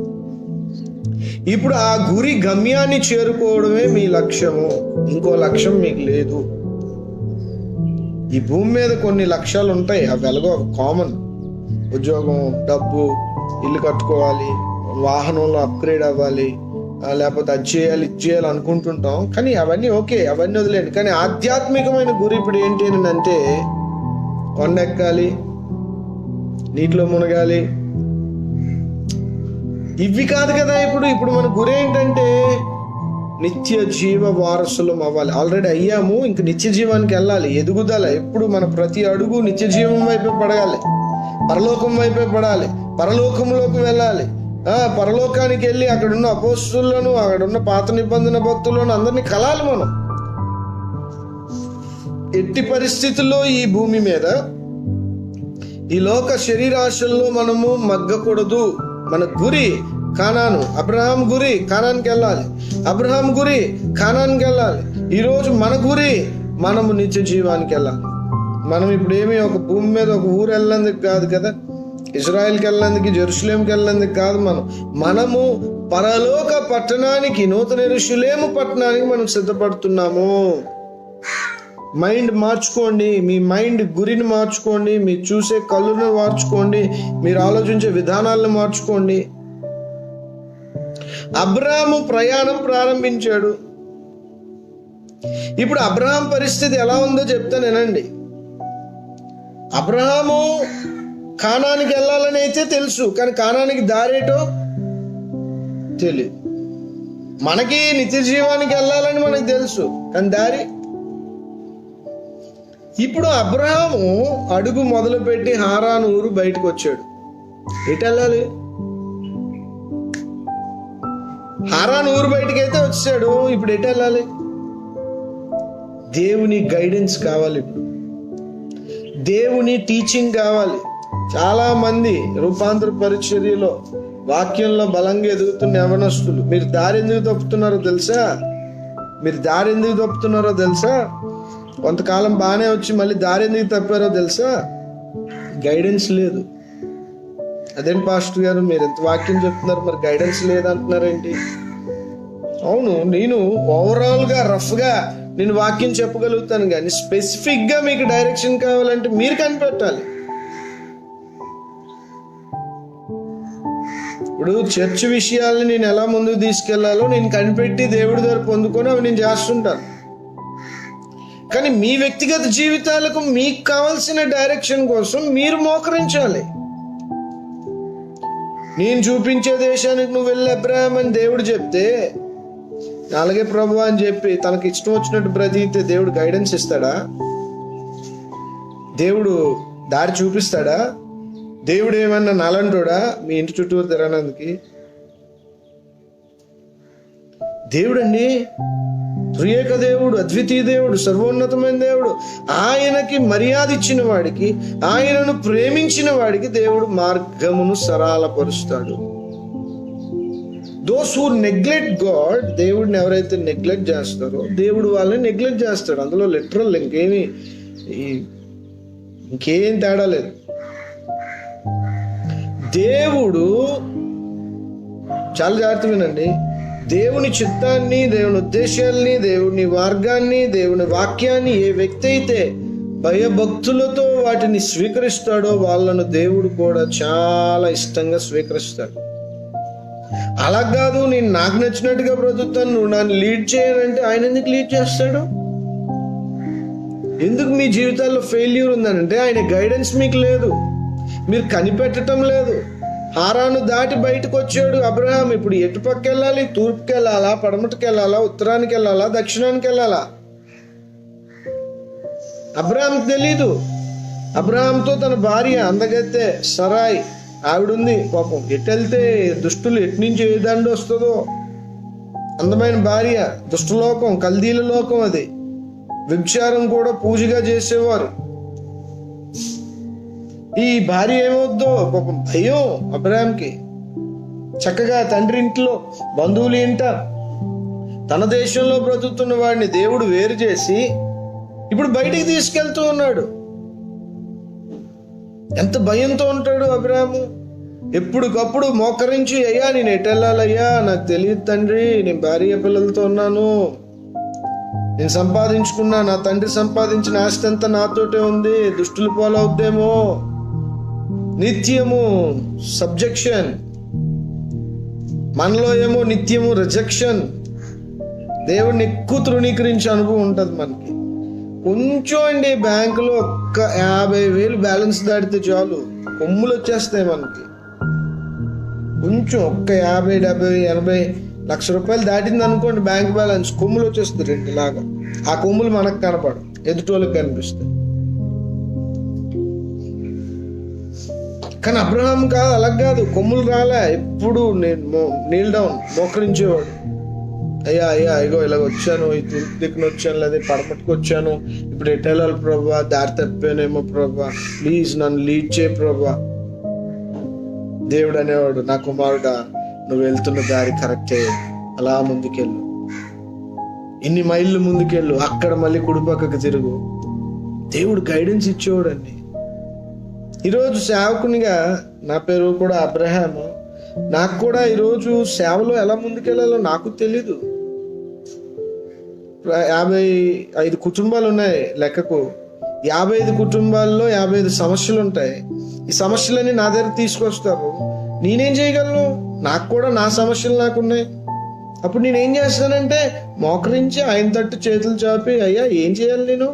ఇప్పుడు ఆ గురి గమ్యాన్ని చేరుకోవడమే మీ లక్ష్యము. ఇంకో లక్ష్యం మీకు లేదు. ఈ భూమి మీద కొన్ని లక్ష్యాలు ఉంటాయి, అవి ఎలాగో కామన్. ఉద్యోగం, డబ్బు, ఇల్లు కట్టుకోవాలి, వాహనంలో అప్గ్రేడ్ అవ్వాలి, లేకపోతే అది చేయాలి, ఇది చేయాలి అనుకుంటుంటాం. కానీ అవన్నీ ఓకే, అవన్నీ వదిలేండి. కానీ ఆధ్యాత్మికమైన గురి ఇప్పుడు ఏంటి అని అంటే, కొండ ఎక్కాలి, నీటిలో మునగాలి, ఇవి కాదు కదా. ఇప్పుడు మన గురి ఏంటంటే, నిత్య జీవ వారసులం అవ్వాలి. ఆల్రెడీ అయ్యాము, ఇంక నిత్య జీవానికి వెళ్ళాలి. ఎదుగుదల ఎప్పుడు మన ప్రతి అడుగు నిత్య జీవం వైపే పడగాలి, పరలోకం వైపే పడాలి, పరలోకంలోకి వెళ్ళాలి. పరలోకానికి వెళ్ళి అక్కడున్న అపోస్తులను, అక్కడున్న పాత నిబంధన భక్తులను అందరినీ కలాలి. మనం ఎట్టి పరిస్థితుల్లో ఈ భూమి మీద ఈ లోక శరీరాశల్లో మనము మగ్గకూడదు. మన గురి కానాను. అబ్రహాం గురి కానానికి వెళ్ళాలి. అబ్రహాం గురి కానానికి వెళ్ళాలి. ఈరోజు మన గురి మనము నిత్య జీవానికి వెళ్ళాలి. మనం ఇప్పుడు ఏమి ఒక భూమి మీద ఒక ఊరు వెళ్ళేందుకు కాదు కదా, ఇజ్రాయెల్కి వెళ్ళేందుకు, జెరూసలేంకి వెళ్ళేందుకు కాదు. మనము పరలోక పట్టణానికి, నూతన యెరూషలేము పట్టణానికి మనం సిద్ధపడుతున్నాము. మైండ్ మార్చుకోండి, మీ మైండ్ గురిని మార్చుకోండి, మీరు చూసే కళ్ళును మార్చుకోండి, మీరు ఆలోచించే విధానాలను మార్చుకోండి. అబ్రాహాము ప్రయాణం ప్రారంభించాడు. ఇప్పుడు అబ్రహాం పరిస్థితి ఎలా ఉందో చెప్తాను వినండి. అబ్రహాము కానానికి వెళ్ళాలని అయితే తెలుసు, కానీ కానానికి దారేటో తెలియదు. మనకి నిత్య జీవానికి వెళ్ళాలని మనకు తెలుసు, కానీ దారి. ఇప్పుడు అబ్రహాము అడుగు మొదలుపెట్టి హారాను ఊరు బయటకు వచ్చాడు. ఎటు వెళ్ళాలి? హారాను ఊరు బయటకు అయితే వచ్చాడు. ఇప్పుడు ఎటు వెళ్ళాలి? దేవుని గైడెన్స్ కావాలి. ఇప్పుడు దేవుని టీచింగ్ కావాలి. చాలా మంది రూపాంతర పరిచర్యలో వాక్యంలో బలంగా ఎదుగుతున్న యవనస్తులు, మీరు దారి ఎందుకు తప్పుతున్నారో తెలుసా? కొంతకాలం బాగానే వచ్చి మళ్ళీ దారి ఎందుకు తప్పారో తెలుసా? గైడెన్స్ లేదు. అదేంటి పాస్టర్ గారు మీరు ఎంత వాక్యం చెప్తున్నారు, మరి గైడెన్స్ లేదంటున్నారేంటి? అవును, నేను ఓవరాల్గా రఫ్గా నేను వాక్యం చెప్పగలుగుతాను, కానీ స్పెసిఫిక్గా మీకు డైరెక్షన్ కావాలంటే మీరు కనిపెట్టాలి. ఇప్పుడు చర్చ్ విషయాల్ని నేను ఎలా ముందుకు తీసుకెళ్లాలో నేను కనిపెట్టి దేవుడి ద్వారా పొందుకొని అవి నేను చేస్తుంటాను. కానీ మీ వ్యక్తిగత జీవితాలకు మీకు కావాల్సిన డైరెక్షన్ కోసం మీరు మోకరించాలి. నేను చూపించే దేశానికి నువ్వు వెళ్ళి అబ్రహాం అని దేవుడు చెప్తే, అలాగే ప్రభు అని చెప్పి తనకి ఇష్టం వచ్చినట్టు బ్రతికితే దేవుడు గైడెన్స్ ఇస్తాడా? దేవుడు దారి చూపిస్తాడా? దేవుడు ఏమన్నా నలంటోడా మీ ఇంటి చుట్టూరు తిరగడానికి? దేవుడు అండి త్రియేక దేవుడు, అద్వితీయ దేవుడు, సర్వోన్నతమైన దేవుడు. ఆయనకి మర్యాద ఇచ్చిన వాడికి, ఆయనను ప్రేమించిన వాడికి దేవుడు మార్గమును సరళపరుస్తాడు. దోస్ హూ నెగ్లెక్ట్ గాడ్, దేవుడిని ఎవరైతే నెగ్లెక్ట్ చేస్తారో దేవుడు వాళ్ళని నెగ్లెక్ట్ చేస్తాడు. అందులో లిటరల్ ఇంకేం తేడా లేదు. దేవుడు చాలా జాగ్రత్త వినండి. దేవుని చిత్తాన్ని, దేవుని ఉద్దేశాల్ని, దేవుని మార్గాన్ని, దేవుని వాక్యాన్ని ఏ వ్యక్తి అయితే భయభక్తులతో వాటిని స్వీకరిస్తాడో వాళ్ళను దేవుడు కూడా చాలా ఇష్టంగా స్వీకరిస్తాడు. అలా కాదు, నేను నాకు నచ్చినట్టుగా బ్రతుకుతాను, నువ్వు నన్ను లీడ్ చేయనంటే ఆయన ఎందుకు లీడ్ చేస్తాడు? ఎందుకు మీ జీవితాల్లో ఫెయిల్యూర్ ఉందనంటే ఆయన గైడెన్స్ మీకు లేదు, మీరు కనిపెట్టడం లేదు. హారాను దాటి బయటకు వచ్చాడు అబ్రహాం. ఇప్పుడు ఎటు పక్క వెళ్ళాలి? తూర్పుకి వెళ్ళాలా, పడమటికి వెళ్ళాలా, ఉత్తరానికి వెళ్ళాలా, దక్షిణానికి వెళ్ళాలా? అబ్రహాంకి తెలీదు. అబ్రహాంతో తన భార్య అందగత్తె సరాయ్ ఆవిడుంది. పాపం ఎటు వెళ్తే దుష్టులు ఎటు నుంచి ఏ దండు వస్తుందో. అందమైన భార్య, దుష్టలోకం, కల్దీల లోకం అది. వ్యభిచారం కూడా పూజగా చేసేవారు. ఈ భార్య ఏమవుద్దో పాపం భయం అబ్రహాంకి. చక్కగా తండ్రి ఇంట్లో, బంధువుల ఇంట, తన దేశంలో బ్రతుకుతున్న వాడిని దేవుడు వేరు చేసి ఇప్పుడు బయటికి తీసుకెళ్తూ ఉన్నాడు. ఎంత భయంతో ఉంటాడు అబ్రహాము. ఎప్పుడుకప్పుడు మోకరించి, అయ్యా నేను ఎటు వెళ్ళాలయ్యా, నాకు తెలియదు తండ్రి, నేను భార్య పిల్లలతో ఉన్నాను, నేను సంపాదించుకున్నా, నా తండ్రి సంపాదించిన ఆస్తి అంతా నాతోటే ఉంది, దుష్టులు పోలవుద్దేమో. నిత్యము సబ్జెక్షన్, మనలో ఏమో నిత్యము రిజెక్షన్. దేవుడిని ఎక్కువ తృణీకరించే అనుభవం ఉంటుంది మనకి. కొంచెం అండి బ్యాంకులో ఒక్క 50,000 బ్యాలెన్స్ దాటితే చాలు, కొమ్ములు వచ్చేస్తాయి మనకి. కొంచెం ఒక్క 50, 70, 80 లక్ష రూపాయలు దాటింది అనుకోండి బ్యాంక్ బ్యాలెన్స్, కొమ్ములు వచ్చేస్తుంది రెండులాగా. ఆ కొమ్ములు మనకు కనపడవు, ఎదుటోళ్ళకి కనిపిస్తాయి. కానీ అబ్రహాం కాదు, అలా కాదు, కొమ్ములు రాలే. ఎప్పుడు నేను నీల్ డౌన్ మోకరించేవాడు. అయ్యా ఇగో ఇలాగ వచ్చాను, ఈ తూర్పు దిక్కున వచ్చాను, లేదా పడమటికి వచ్చాను, ఇప్పుడు ఎటు వెళ్ళాలి ప్రభా, దారి తప్పానేమో ప్రభా, ప్లీజ్ నన్ను లీడ్ చేయి ప్రభా. దేవుడు అనేవాడు, నా కుమారుడా నువ్వు వెళ్తున్న దారి కరెక్టే, అలా ముందుకెళ్ళు, ఇన్ని మైళ్ళు ముందుకెళ్ళు, అక్కడ మళ్ళీ కుడిపక్కకు తిరుగు. దేవుడు గైడెన్స్ ఇచ్చేవాడండి. ఈరోజు సేవకునిగా, నా పేరు కూడా అబ్రహాము, నాకు కూడా ఈరోజు సేవలో ఎలా ముందుకెళ్లాలో నాకు తెలీదు. 55 కుటుంబాలు ఉన్నాయి లెక్కకు. 55 కుటుంబాల్లో 55 సమస్యలు ఉంటాయి. ఈ సమస్యలన్నీ నా దగ్గర తీసుకొస్తారు. నేనేం చేయగలను? నాకు కూడా నా సమస్యలు నాకున్నాయి. అప్పుడు నేనేం చేస్తానంటే మోకరించి ఆయన తట్టు చేతులు చాపి, అయ్యా ఏం చేయాలి, నేను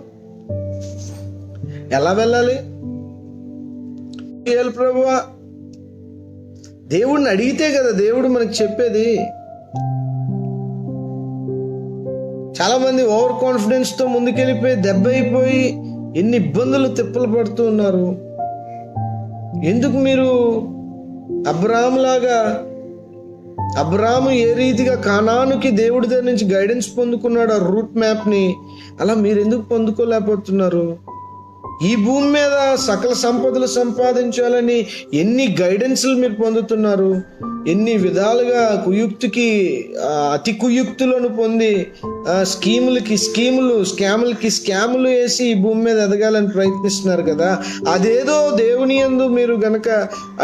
ఎలా వెళ్ళాలి, చేయాలి ప్రభువా? దేవుడిని అడిగితే కదా దేవుడు మనకి చెప్పేది. చాలా మంది ఓవర్ కాన్ఫిడెన్స్ తో ముందుకెళ్ళిపోయి దెబ్బ అయిపోయి ఎన్ని ఇబ్బందులు తిప్పలు పడుతూ ఉన్నారు. ఎందుకు మీరు అబ్రాహాము ఏ రీతిగా కానానుకి దేవుడి దగ్గర నుంచి గైడెన్స్ పొందుకున్నాడు, ఆ రూట్ మ్యాప్ ని, అలా మీరు ఎందుకు పొందుకోలేకపోతున్నారు? ఈ భూమి మీద సకల సంపదలు సంపాదించాలని ఎన్ని గైడెన్స్లు మీరు పొందుతున్నారు, ఎన్ని విధాలుగా అతి కుయుక్తులను పొంది స్కాములు వేసి ఈ భూమి మీద ఎదగాలని ప్రయత్నిస్తున్నారు కదా. అదేదో దేవుని యందు మీరు గనక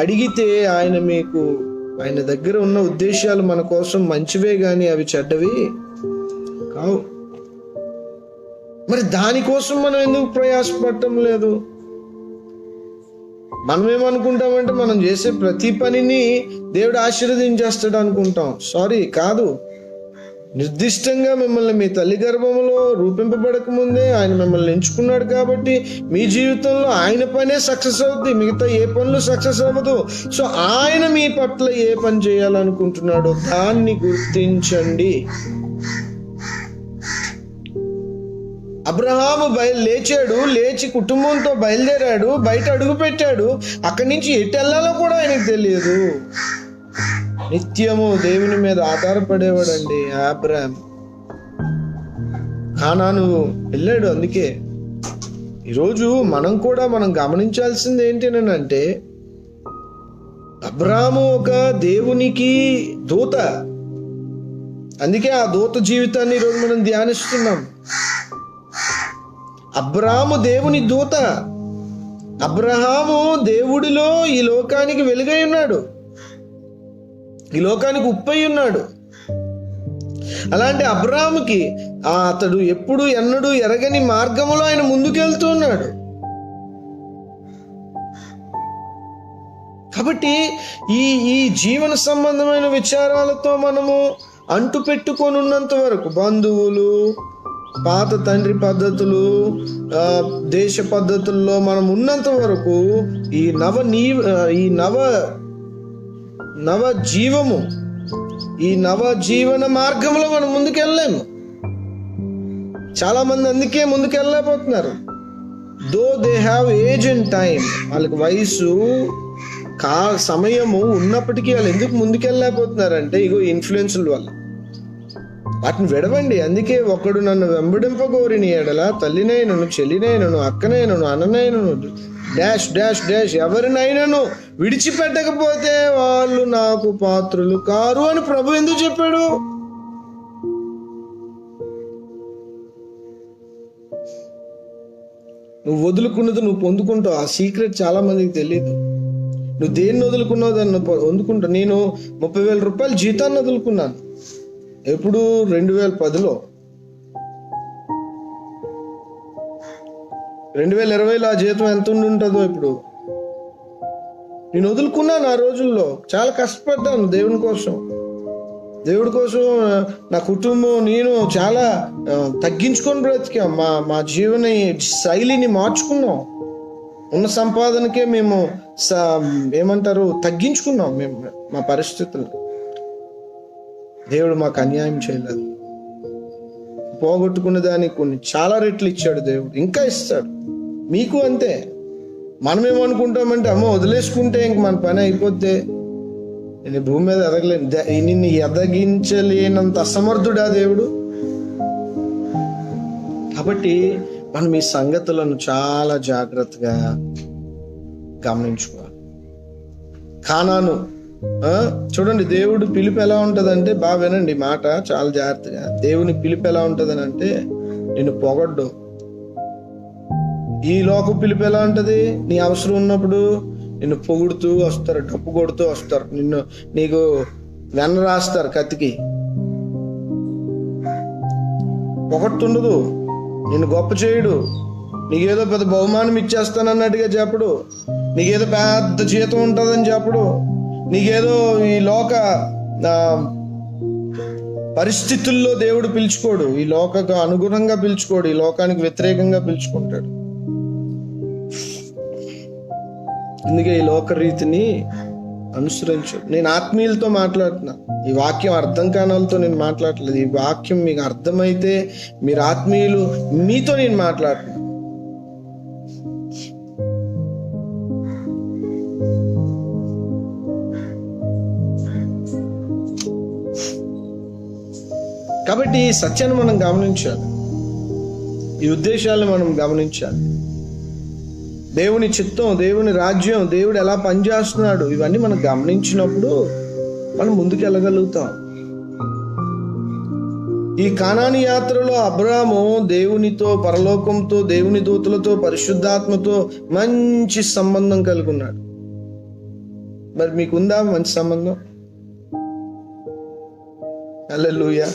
అడిగితే ఆయన దగ్గర ఉన్న ఉద్దేశాలు మన కోసం మంచివే గాని అవి చెడ్డవి కావు. మరి దానికోసం మనం ఎందుకు ప్రయాసపడటం లేదు? మనం ఏమనుకుంటామంటే మనం చేసే ప్రతి పనిని దేవుడు ఆశీర్వదించేస్తాడు అనుకుంటాం. సారీ, కాదు. నిర్దిష్టంగా మిమ్మల్ని మీ తల్లి గర్భంలో రూపింపబడక ముందే ఆయన మిమ్మల్ని ఎంచుకున్నాడు కాబట్టి మీ జీవితంలో ఆయన పనే సక్సెస్ అవుద్ది, మిగతా ఏ పనులు సక్సెస్ అవ్వదు. సో ఆయన మీ పట్ల ఏ పని చేయాలనుకుంటున్నాడో దాన్ని గుర్తించండి. అబ్రహాము లేచి కుటుంబంతో బయలుదేరాడు, బయట అడుగు పెట్టాడు. అక్కడి నుంచి ఎటు వెళ్ళాలో కూడా ఆయనకు తెలియదు. నిత్యము దేవుని మీద ఆధారపడేవాడండి అబ్రహాం. కానాను వెళ్ళాడు. అందుకే ఈరోజు మనం గమనించాల్సింది ఏంటంటే, అబ్రహాము ఒక దేవునికి దూత. అందుకే ఆ దూత జీవితాన్ని ఈరోజు మనం ధ్యానిస్తున్నాం. అబ్రాహాము దేవుని దూత. అబ్రహాము దేవుడిలో ఈ లోకానికి వెలుగై ఉన్నాడు, ఈ లోకానికి ఉప్పై ఉన్నాడు. అలాంటి అబ్రహాముకి అతడు ఎన్నడూ ఎరగని మార్గంలో ఆయన ముందుకెళ్తూ ఉన్నాడు. కాబట్టి ఈ జీవన సంబంధమైన విచారాలతో మనము అంటు పెట్టుకొని ఉన్నంత వరకు, బంధువులు, పాత తండ్రి పద్ధతులు, దేశ పద్ధతుల్లో మనం ఉన్నంత వరకు ఈ నవ జీవన మార్గంలో మనం ముందుకెళ్ళలేము. చాలా మంది అందుకే ముందుకెళ్ళలేకపోతున్నారు. Though they have age and time, వాళ్ళకి వయసు సమయము ఉన్నప్పటికీ వాళ్ళు ఎందుకు ముందుకెళ్ళలేకపోతున్నారంటే ఇగో ఇన్ఫ్లుయెన్స్ల వల్ల. వాటిని విడవండి. అందుకే ఒకడు నన్ను వెంబడింపగోరిని ఎడల తల్లినైనను, చెల్లినైనను, అక్కనైనను, అన్ననైనను, డాష్ డాష్ డాష్ ఎవరినైనాను విడిచిపెట్టకపోతే వాళ్ళు నాకు పాత్రులు కారు అని ప్రభు ఎందుకు చెప్పాడు? నువ్వు వదులుకున్నది నువ్వు పొందుకుంటావు. ఆ సీక్రెట్ చాలా మందికి తెలియదు. నువ్వు దేన్ని వదులుకున్నావు దాన్ని పొందుకుంటావు. నేను 30,000 రూపాయలు జీతాన్ని వదులుకున్నాను. ఎప్పుడు? 2010లో. 2020లో ఆ జీతం ఎంత ఉంటుందో ఇప్పుడు. నేను వదులుకున్నాను. ఆ రోజుల్లో చాలా కష్టపడ్డాను దేవుడి కోసం. నా కుటుంబం, నేను చాలా తగ్గించుకొని బ్రతికాం. మా జీవన శైలిని మార్చుకున్నాం. ఉన్న సంపాదనకే మేము తగ్గించుకున్నాం మేము మా పరిస్థితులు. దేవుడు మాకు అన్యాయం చేయలేదు. పోగొట్టుకున్న దానికి కొన్ని చాలా రెట్లు ఇచ్చాడు దేవుడు, ఇంకా ఇస్తాడు. మీకు అంతే. మనమేమనుకుంటామంటే అమ్మ వదిలేసుకుంటే ఇంక మన పని అయిపోతే, నేను భూమి మీద ఎదగలేను, నిన్ను ఎదగించలేనంత అసమర్థుడా దేవుడు. కాబట్టి మనం ఈ సంగతులను చాలా జాగ్రత్తగా గమనించుకోవాలి. కానాను చూడండి, దేవుడు పిలుపు ఎలా ఉంటదంటే, బాగా వినండి మాట చాలా జాగ్రత్తగా. దేవుని పిలుపు ఎలా ఉంటదని అంటే, నిన్ను పొగడ్డు. ఈ లోక పిలుపు ఎలా ఉంటది? నీ అవసరం ఉన్నప్పుడు నిన్ను పొగుడుతూ వస్తారు, డప్పు కొడుతూ వస్తారు, నీకు వెన్న రాస్తారు కత్తికి. ఒకటుండదు, నిన్ను గొప్ప చేయడు, నీకేదో పెద్ద బహుమానం ఇచ్చేస్తానన్నట్టుగా చెప్పడు, నీకేదో పెద్ద జీతం ఉంటుందని చెప్పడు, నీకేదో ఈ లోక పరిస్థితుల్లో దేవుడు పిలుచుకోడు, ఈ లోకకు అనుగుణంగా పిలుచుకోడు, ఈ లోకానికి వ్యతిరేకంగా పిలుచుకుంటాడు. అందుకే ఈ లోక రీతిని అనుసరించు. నేను ఆత్మీయులతో మాట్లాడుతున్నా, ఈ వాక్యం అర్థం కాని వాళ్ళతో నేను మాట్లాడలేదు. ఈ వాక్యం మీకు అర్థమైతే మీరు ఆత్మీయులు, మీతో నేను మాట్లాడుతున్నా. కాబట్టి ఈ సత్యాన్ని మనం గమనించాలి, ఈ ఉద్దేశాలను మనం గమనించాలి. దేవుని చిత్తం, దేవుని రాజ్యం, దేవుడు ఎలా పనిచేస్తున్నాడు, ఇవన్నీ మనం గమనించినప్పుడు మనం ముందుకు వెళ్ళగలుగుతాం. ఈ కానాని యాత్రలో అబ్రాహాము దేవునితో, పరలోకంతో, దేవుని దూతలతో, పరిశుద్ధాత్మతో మంచి సంబంధం కలిగి ఉన్నాడు. మరి మీకుందా మంచి సంబంధం? హల్లెలూయా.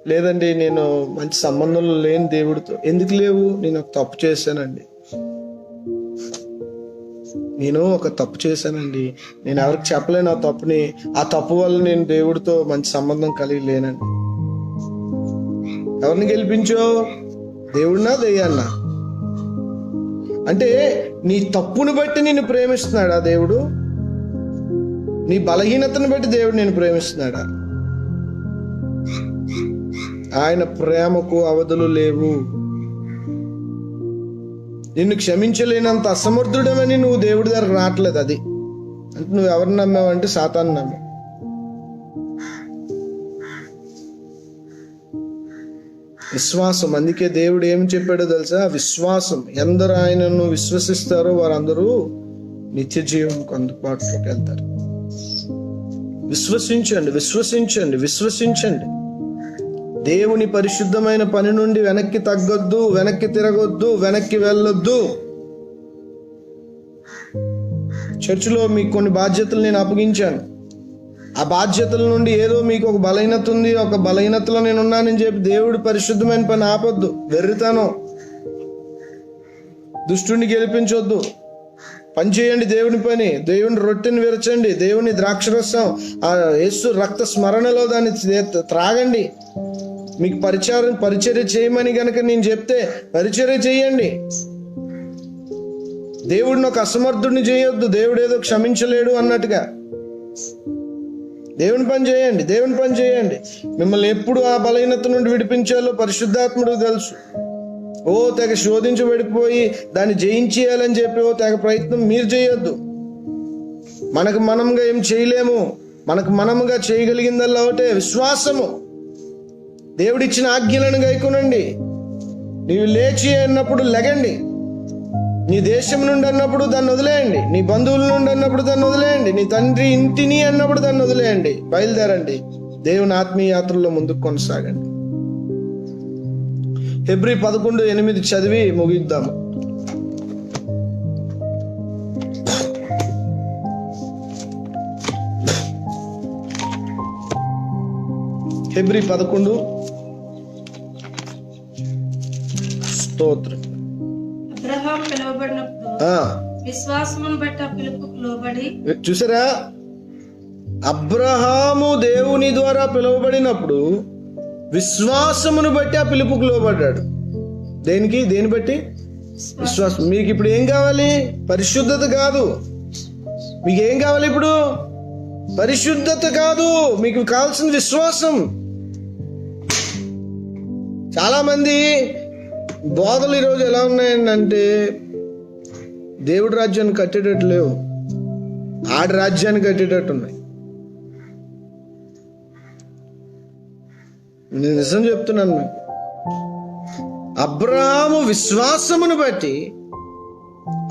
లేదండి, నేను మంచి సంబంధంలో లేని దేవుడితో. ఎందుకు లేవు? నేను ఒక తప్పు చేశానండి, నేను ఎవరికి చెప్పలేను ఆ తప్పుని. ఆ తప్పు వల్ల నేను దేవుడితో మంచి సంబంధం కలిగి లేనండి. ఎవరిని గెలిపించో? దేవుడినా దెయ్యాన్నా? అంటే నీ తప్పుని బట్టి నిన్ను ప్రేమిస్తున్నాడా దేవుడు? నీ బలహీనతను బట్టి దేవుడు నిన్ను ప్రేమిస్తున్నాడా? ఆయన ప్రేమకు అవధులు లేవు. నిన్ను క్షమించలేనంత అసమర్థుడమని నువ్వు దేవుడి దగ్గర రావట్లేదు. అది అంటే నువ్వు ఎవరిని నమ్మావంటే సాతాను నమ్మావు. విశ్వాసం, అందుకే దేవుడు ఏమి చెప్పాడో తెలుసా? విశ్వాసం. ఎందరు ఆయనను విశ్వసిస్తారో వారందరూ నిత్య జీవంకు అందుబాటులోకి వెళ్తారు. విశ్వసించండి. దేవుని పరిశుద్ధమైన పని నుండి వెనక్కి తగ్గొద్దు, వెనక్కి తిరగొద్దు, వెనక్కి వెళ్ళొద్దు. చర్చిలో మీకు కొన్ని బాధ్యతలు నేను అప్పగించాను. ఆ బాధ్యతల నుండి ఏదో మీకు ఒక బలహీనత ఉంది, ఒక బలహీనతలో నేను ఉన్నానని చెప్పి దేవుడి పరిశుద్ధమైన పని ఆపొద్దు. వెర్రితనం. దుష్టుని గెలిపించొద్దు. పని చేయండి దేవుని పని. దేవుని రొట్టెని విరచండి, దేవుని ద్రాక్షరసం, ఆ యేసు రక్త స్మరణలో దాన్ని త్రాగండి. మీకు పరిచర్య చేయమని గనక నేను చెప్తే పరిచర్య చేయండి. దేవుడిని ఒక అసమర్థుడిని చేయొద్దు, దేవుడు ఏదో క్షమించలేడు అన్నట్టుగా. దేవుని పని చేయండి. మిమ్మల్ని ఎప్పుడు ఆ బలహీనత నుండి విడిపించాలో పరిశుద్ధాత్ముడికి తెలుసు. తెగ శోధించబడిపోయి దాన్ని జయించేయాలని చెప్పి తెగ ప్రయత్నం మీరు చేయొద్దు. మనకు మనంగా ఏం చేయలేము. మనకు మనముగా చేయగలిగిందల్లా ఒకటే విశ్వాసము. దేవుడిచ్చిన ఆజ్ఞలను గైకొనండి. నీవు లేచి అన్నప్పుడు లెగండి. నీ దేశం నుండి అన్నప్పుడు దాన్ని వదిలేయండి. నీ బంధువుల నుండి అన్నప్పుడు దాన్ని వదిలేయండి. నీ తండ్రి ఇంటిని అన్నప్పుడు దాన్ని వదిలేయండి. బయలుదేరండి. దేవుని ఆత్మీయ యాత్రలో ముందుకు కొనసాగండి. హెబ్రీ 11:8 చదివి ముగిద్దాము. హెబ్రీ 11 స్తోత్రం. అబ్రహాము పిలువబడినప్పుడు విశ్వాసమును బట్టి ఆ పిలుపుకు లోబడి. చూసారా, అబ్రహాము దేవుని ద్వారా పిలువబడినప్పుడు విశ్వాసమును బట్టి ఆ పిలుపుకు లోబడ్డాడు. దేని బట్టి? విశ్వాసం. మీకు ఇప్పుడు ఏం కావాలి? పరిశుద్ధత కాదు. మీకు ఏం కావాలి ఇప్పుడు? పరిశుద్ధత కాదు, మీకు కావాల్సిన విశ్వాసం. చాలా మంది బోధలు ఈరోజు ఎలా ఉన్నాయంటే దేవుడి రాజ్యాన్ని కట్టేటట్టు లేవు, ఆడి రాజ్యాన్ని కట్టేటట్టు ఉన్నాయి. నేను నిజం చెప్తున్నాను మీకు. అబ్రహాము విశ్వాసమును బట్టి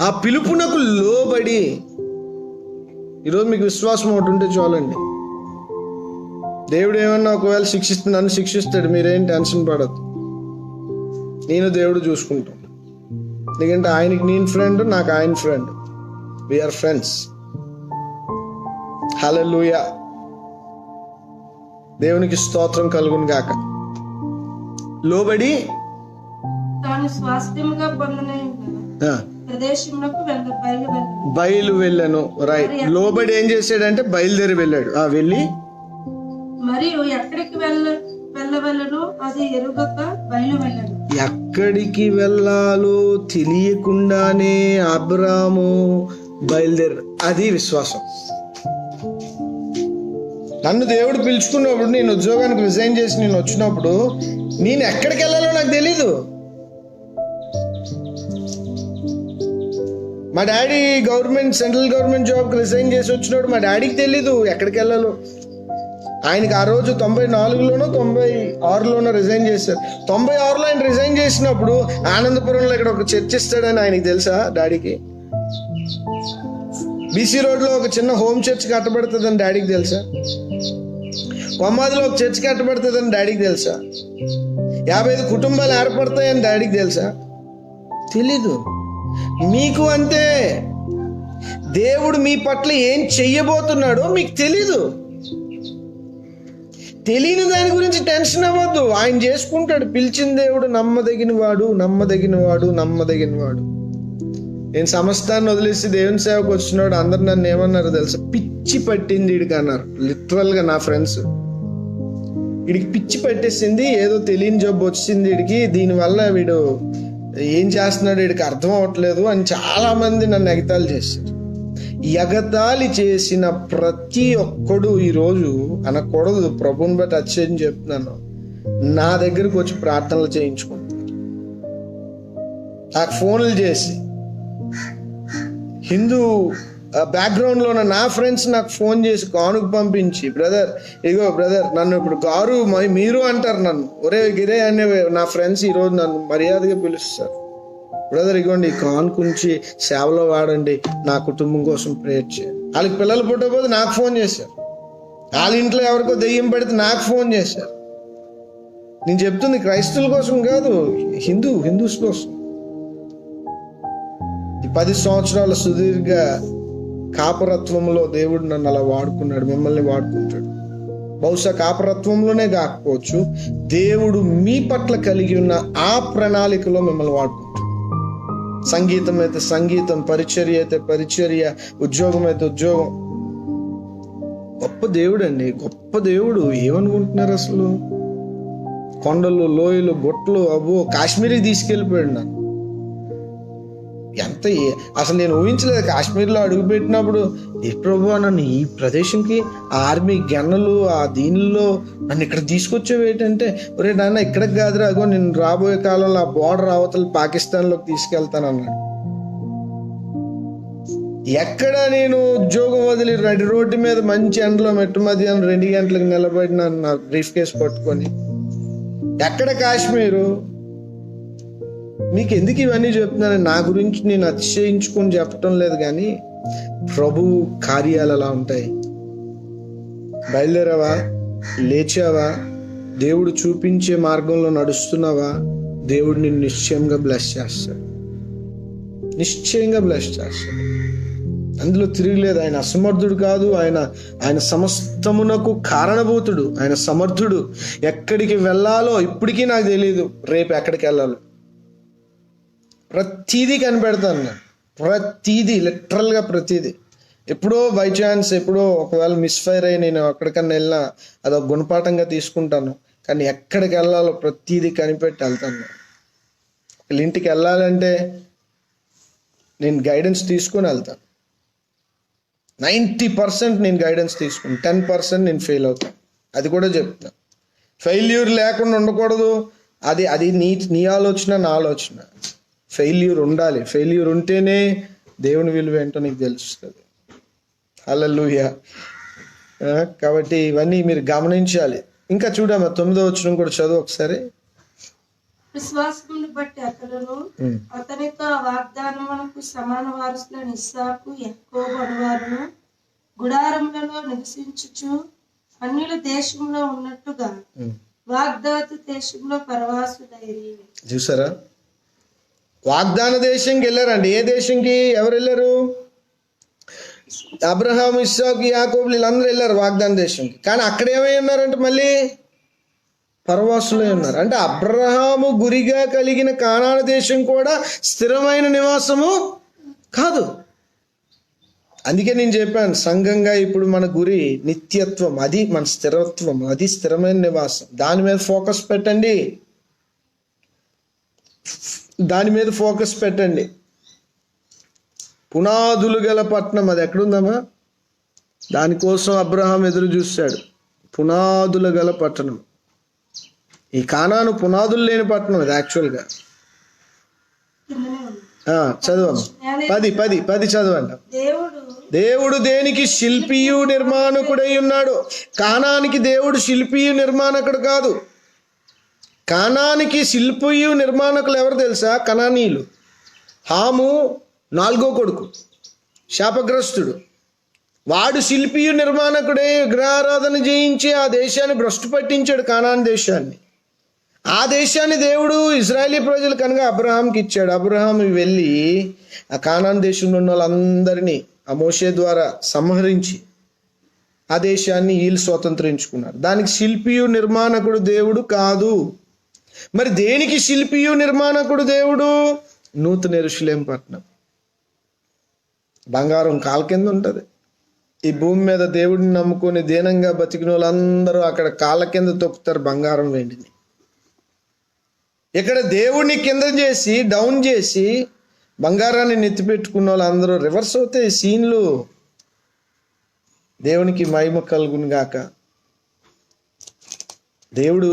ఆ పిలుపునకు లోబడి. ఈరోజు మీకు విశ్వాసం ఒకటి ఉంటే చాలండి. దేవుడు ఏమన్నా ఒకవేళ నన్ను శిక్షిస్తాడు, మీరేం టెన్షన్ పడద్దు. నేను దేవుడు చూసుకుంటాను. ఎందుకంటే ఆయనకి నేను ఫ్రెండ్, నాకు ఆయన ఫ్రెండ్. We are friends. హల్లెలూయా. దేవునికి స్తోత్రం కలుగును గాక. లోబడి తాను స్వాస్థ్యముగా పొందిన ప్రదేశంలోకి బయలు వెళ్ళను. రైట్. లోబడి ఏం చేశాడంటే బయలుదేరి వెళ్ళాడు. వెళ్ళి మరియు ఎక్కడికి వెళ్ళవలెనో అది ఎరుగక బయలు వెళ్ళాడు. ఎక్కడికి వెళ్ళాలో తెలియకుండానే అబ్రాము బయలుదేరు. అది విశ్వాసం. నన్ను దేవుడు పిలుచుకున్నప్పుడు, నేను ఉద్యోగానికి రిజైన్ చేసి నేను వచ్చినప్పుడు, నేను ఎక్కడికి వెళ్ళాలో నాకు తెలీదు. మా డాడీ సెంట్రల్ గవర్నమెంట్ జాబ్కి రిజైన్ చేసి వచ్చినప్పుడు మా డాడీకి తెలీదు ఎక్కడికి వెళ్ళాలో. ఆయనకి ఆ రోజు 94లోనో 96లోనో రిజైన్ చేశారు. 96లో ఆయన రిజైన్ చేసినప్పుడు ఆనందపురంలో ఇక్కడ ఒక చర్చ్ ఇస్తాడని ఆయనకి తెలుసా డాడీకి? బీసీ రోడ్లో ఒక చిన్న హోమ్ చర్చ్ కట్టబడుతుందని డాడీకి తెలుసా? కొమ్మాదిలో ఒక చర్చ్ కట్టబడుతుందని డాడీకి తెలుసా? 55 కుటుంబాలు ఏర్పడతాయని డాడీకి తెలుసా? తెలీదు. మీకు అంతే. దేవుడు మీ పట్ల ఏం చెయ్యబోతున్నాడో మీకు తెలీదు. తెలియని దాని గురించి టెన్షన్ అవ్వద్దు. ఆయన చేసుకుంటాడు. పిలిచిన దేవుడు నమ్మదగిన వాడు. నేను సమస్తాన్ని వదిలేసి దేవుని సేవకు వచ్చినాడు. అందరు నన్ను ఏమన్నారు తెలుసా? పిచ్చి పట్టింది వీడికి అన్నారు. లిటరల్ గా నా ఫ్రెండ్స్, వీడికి పిచ్చి పట్టేసింది, ఏదో తెలియని జబ్బు వచ్చింది వీడికి, దీనివల్ల వీడు ఏం చేస్తున్నాడు వీడికి అర్థం అవ్వట్లేదు అని చాలా మంది నన్ను ఎగతాళి చేశారు. ఎగతాళి చేసిన ప్రతి ఒక్కడు ఈరోజు అనకూడదు, ప్రభుని బట్టి అచ్చని చెప్తున్నాను, నా దగ్గరకు వచ్చి ప్రార్థనలు చేయించుకుంటున్నారు. నాకు ఫోన్లు చేసి, హిందూ బ్యాక్గ్రౌండ్ లో ఉన్న నా ఫ్రెండ్స్ నాకు ఫోన్ చేసి కానుక పంపించి, బ్రదర్ నన్ను ఇప్పుడు గారు మీరు అంటారు నన్ను, ఒరే గిరే అనే నా ఫ్రెండ్స్ ఈరోజు నన్ను మర్యాదగా పిలుస్తారు. బ్రదర్ ఇగోండి ఈ కానుకుంచి సేవలో వాడండి, నా కుటుంబం కోసం ప్రేయర్ చేయండి. వాళ్ళకి పిల్లలు పుట్టకపోతే నాకు ఫోన్ చేశారు. వాళ్ళ ఇంట్లో ఎవరికో దెయ్యం పడితే నాకు ఫోన్ చేశారు. నేను చెప్తుంది క్రైస్తవుల కోసం కాదు, హిందూస్ కోసం. ఈ 10 సంవత్సరాల సుదీర్ఘ కాపరత్వంలో దేవుడు నన్ను అలా వాడుకున్నాడు, మిమ్మల్ని వాడుకుంటాడు. బహుశా కాపరత్వంలోనే కాకపోవచ్చు, దేవుడు మీ పట్ల కలిగి ఉన్న ఆ ప్రణాళికలో మిమ్మల్ని వాడుకుంటాడు. సంగీతం అయితే సంగీతం, పరిచర్య అయితే పరిచర్య, ఉద్యోగం అయితే ఉద్యోగం. గొప్ప దేవుడు అండి, గొప్ప దేవుడు. ఏమనుకుంటున్నారు అసలు? కొండలు, లోయలు, గుట్టలు, కాశ్మీర్కి తీసుకెళ్ళిపోయాడు నన్ను. అసలు నేను ఊహించలేదు. కాశ్మీర్లో అడుగుపెట్టినప్పుడు, ఏ ప్రభు నన్ను ఈ ప్రదేశంకి, ఆ ఆర్మీ గన్నలు, ఆ దీనిలో నన్ను ఇక్కడ తీసుకొచ్చేవి ఏంటంటే, ఒరే నాన్న ఇక్కడికి కాదురా, అగో నేను రాబోయే కాలంలో ఆ బోర్డర్ అవతల పాకిస్తాన్లోకి తీసుకెళ్తానన్నాడు. ఎక్కడ నేను ఉద్యోగం వదిలి రోడ్డు మీద మంచి ఎండలో మెట్టు మధ్యాహ్నం 2 గంటలకు నిలబడిన నా బ్రీఫ్ కేస్ పట్టుకొని, ఎక్కడ కాశ్మీరు? మీకు ఎందుకు ఇవన్నీ చెప్తున్నాను? నా గురించి నేను అతిశయించుకొని చెప్పటం లేదు, కానీ ప్రభు కార్యాలు అలా ఉంటాయి. బయలుదేరావా, లేచావా, దేవుడు చూపించే మార్గంలో నడుస్తున్నావా, దేవుడు నిన్ను నిశ్చయంగా బ్లెస్ చేస్తాడు. అందులో తిరిగిలేదు. ఆయన అసమర్థుడు కాదు, ఆయన సమస్తమునకు కారణభూతుడు, ఆయన సమర్థుడు. ఎక్కడికి వెళ్ళాలో ఇప్పటికీ నాకు తెలియదు, రేపు ఎక్కడికి వెళ్ళాలో ప్రతిదీ కనిపెడతాను నేను. ప్రతిదీ, లిటరల్గా ప్రతిదీ. ఎప్పుడో బై ఛాన్స్, ఎప్పుడో ఒకవేళ మిస్ఫైర్ అయ్యి నేను ఎక్కడికన్నా వెళ్ళినా అదొక గుణపాఠంగా తీసుకుంటాను. కానీ ఎక్కడికి వెళ్ళాలో ప్రతిదీ కనిపెట్టి వెళ్తాను. వీళ్ళ ఇంటికి వెళ్ళాలంటే నేను గైడెన్స్ తీసుకొని వెళ్తాను. 90% నేను గైడెన్స్ తీసుకుని 10% నేను ఫెయిల్ అవుతాను. అది కూడా చెప్తాను. ఫెయిల్యూర్ లేకుండా ఉండకూడదు. అది నీ ఆలోచన, నా ఆలోచన. ఫెయిల్యూర్ ఉండాలి. ఫెయిల్యూర్ ఉంటేనే దేవుని విలువ ఏంటో నీకు తెలుస్తుంది. హల్లెలూయా. కాబట్టి ఇవన్నీ మీరు గమనించాలి. ఇంకా చూడమ్మా 9వ వచనం కూడా చదువు ఒకసారి. విశ్వాసమును బట్టి అతడును అతనితో వాగ్దానమునకు సమాన వారసులైన ఇస్సాకు, యాకోబు అనువారును గుడారములలో నివసించుచు అన్యుల దేశంలో ఉన్నట్టుగా వాగ్దాత దేశంలో పరవాసులైరి. చూసారా? వాగ్దాన దేశంకి వెళ్ళారండి. ఏ దేశంకి ఎవరు వెళ్ళారు? అబ్రహాం, ఇస్సాకు, యాకోబులు వీళ్ళందరూ వెళ్ళారు వాగ్దాన దేశంకి. కానీ అక్కడ ఏమై ఉన్నారంటే మళ్ళీ పరవాసులై ఉన్నారు. అంటే అబ్రహాము గురిగా కలిగిన కానాను దేశం కూడా స్థిరమైన నివాసము కాదు. అందుకే నేను చెప్పాను, సంఘంగా ఇప్పుడు మన గురి నిత్యత్వం, అది మన స్థిరత్వం, అది స్థిరమైన నివాసం. దాని మీద ఫోకస్ పెట్టండి, దాని మీద ఫోకస్ పెట్టండి. పునాదులు గల పట్టణం, అది ఎక్కడుందమ్మా? దానికోసం అబ్రహాం ఎదురు చూశాడు. పునాదులు గల పట్టణం. ఈ కానాను పునాదులు లేని పట్టణం ఇది యాక్చువల్గా. చదవమ్మా, 10 చదవండి. దేవుడు దేనికి శిల్పియు నిర్మాణకుడై ఉన్నాడు. కానానికి దేవుడు శిల్పియు నిర్మాణకుడు కాదు. కానానికి శిల్పియు నిర్మాణకులు ఎవరు తెలుసా? కనానీయులు. హాము 4వ కొడుకు, శాపగ్రస్తుడు. వాడు శిల్పియు నిర్మాణకుడే విగ్రహారాధన చేయించి ఆ దేశాన్ని భ్రష్టు పట్టించాడు, కానాను దేశాన్ని. ఆ దేశాన్ని దేవుడు ఇశ్రాయేలీ ప్రజలు కనుక అబ్రహాంకి ఇచ్చాడు. అబ్రహాం వెళ్ళి ఆ కానాను దేశంలో ఉన్న వాళ్ళందరినీ ఆ మోషే ద్వారా సంహరించి ఆ దేశాన్ని వీళ్ళు స్వతంత్రించుకున్నారు. దానికి శిల్పియు నిర్మాణకుడు దేవుడు కాదు. మరి దేనికి శిల్పియు నిర్మాణకుడు దేవుడు? నూతన యెరూషలేము పట్టణం. బంగారం కాలు కింద ఉంటుంది. ఈ భూమి మీద దేవుడిని నమ్ముకొని దీనంగా బతికిన వాళ్ళందరూ అక్కడ కాళ్ళ కింద తొక్కుతారు బంగారం వెండిని. ఇక్కడ దేవుడిని కింద చేసి డౌన్ చేసి బంగారాన్ని నెత్తిపెట్టుకున్న వాళ్ళందరూ రివర్స్ అవుతాయి సీన్లు. దేవునికి మహిమ కలుగును గాక. దేవుడు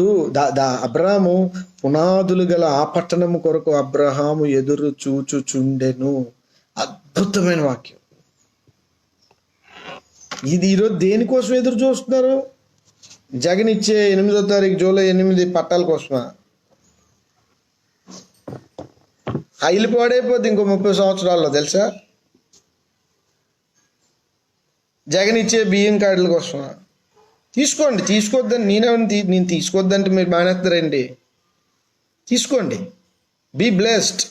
అబ్రహాము పునాదులు గల ఆ పట్టణము కొరకు అబ్రహాము ఎదురు చూచుచుండెను. అద్భుతమైన వాక్యం ఇది. ఈరోజు దేనికోసం ఎదురు చూస్తున్నారు? జగన్ ఇచ్చే 8వ తారీఖు జూలై 8 పట్టాల కోసమా? ఇల్లు పాడైపోద్ది ఇంకో 30 సంవత్సరాల్లో తెలుసా? జగన్ ఇచ్చే బియ్యం కార్డుల కోసమా? తీసుకోండి, తీసుకోవద్దని నేను తీసుకోవద్దంటే మీరు మానేస్తారండి. తీసుకోండి, బీ బ్లెస్డ్.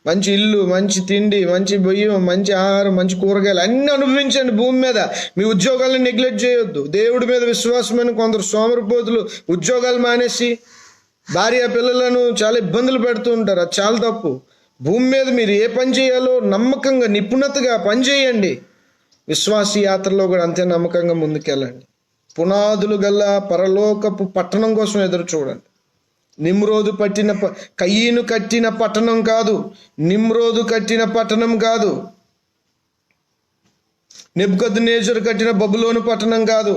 మంచి ఇల్లు, మంచి తిండి, మంచి బియ్యం, మంచి ఆహారం, మంచి కూరగాయలు అన్నీ అనుభవించండి భూమి మీద. మీ ఉద్యోగాలను నెగ్లెక్ట్ చేయొద్దు. దేవుడి మీద విశ్వాసమైన కొందరు సోమరిపోతులు ఉద్యోగాలు మానేసి భార్య పిల్లలను చాలా ఇబ్బందులు పెడుతూ ఉంటారు. అది చాలా తప్పు. భూమి మీద మీరు ఏ పని చేయాలో నమ్మకంగా నిపుణతగా పని చేయండి. విశ్వాస యాత్రలో కూడా అంతే నమ్మకంగా ముందుకెళ్ళండి. పునాదులు గల పరలోకపు పట్టణం కోసం ఎదురు చూడండి. నిమ్రోదు కయ్యను కట్టిన పట్టణం కాదు, నిమ్రోదు కట్టిన పట్టణం కాదు, నెబుకద్నెజరు కట్టిన బబులోను పట్టణం కాదు.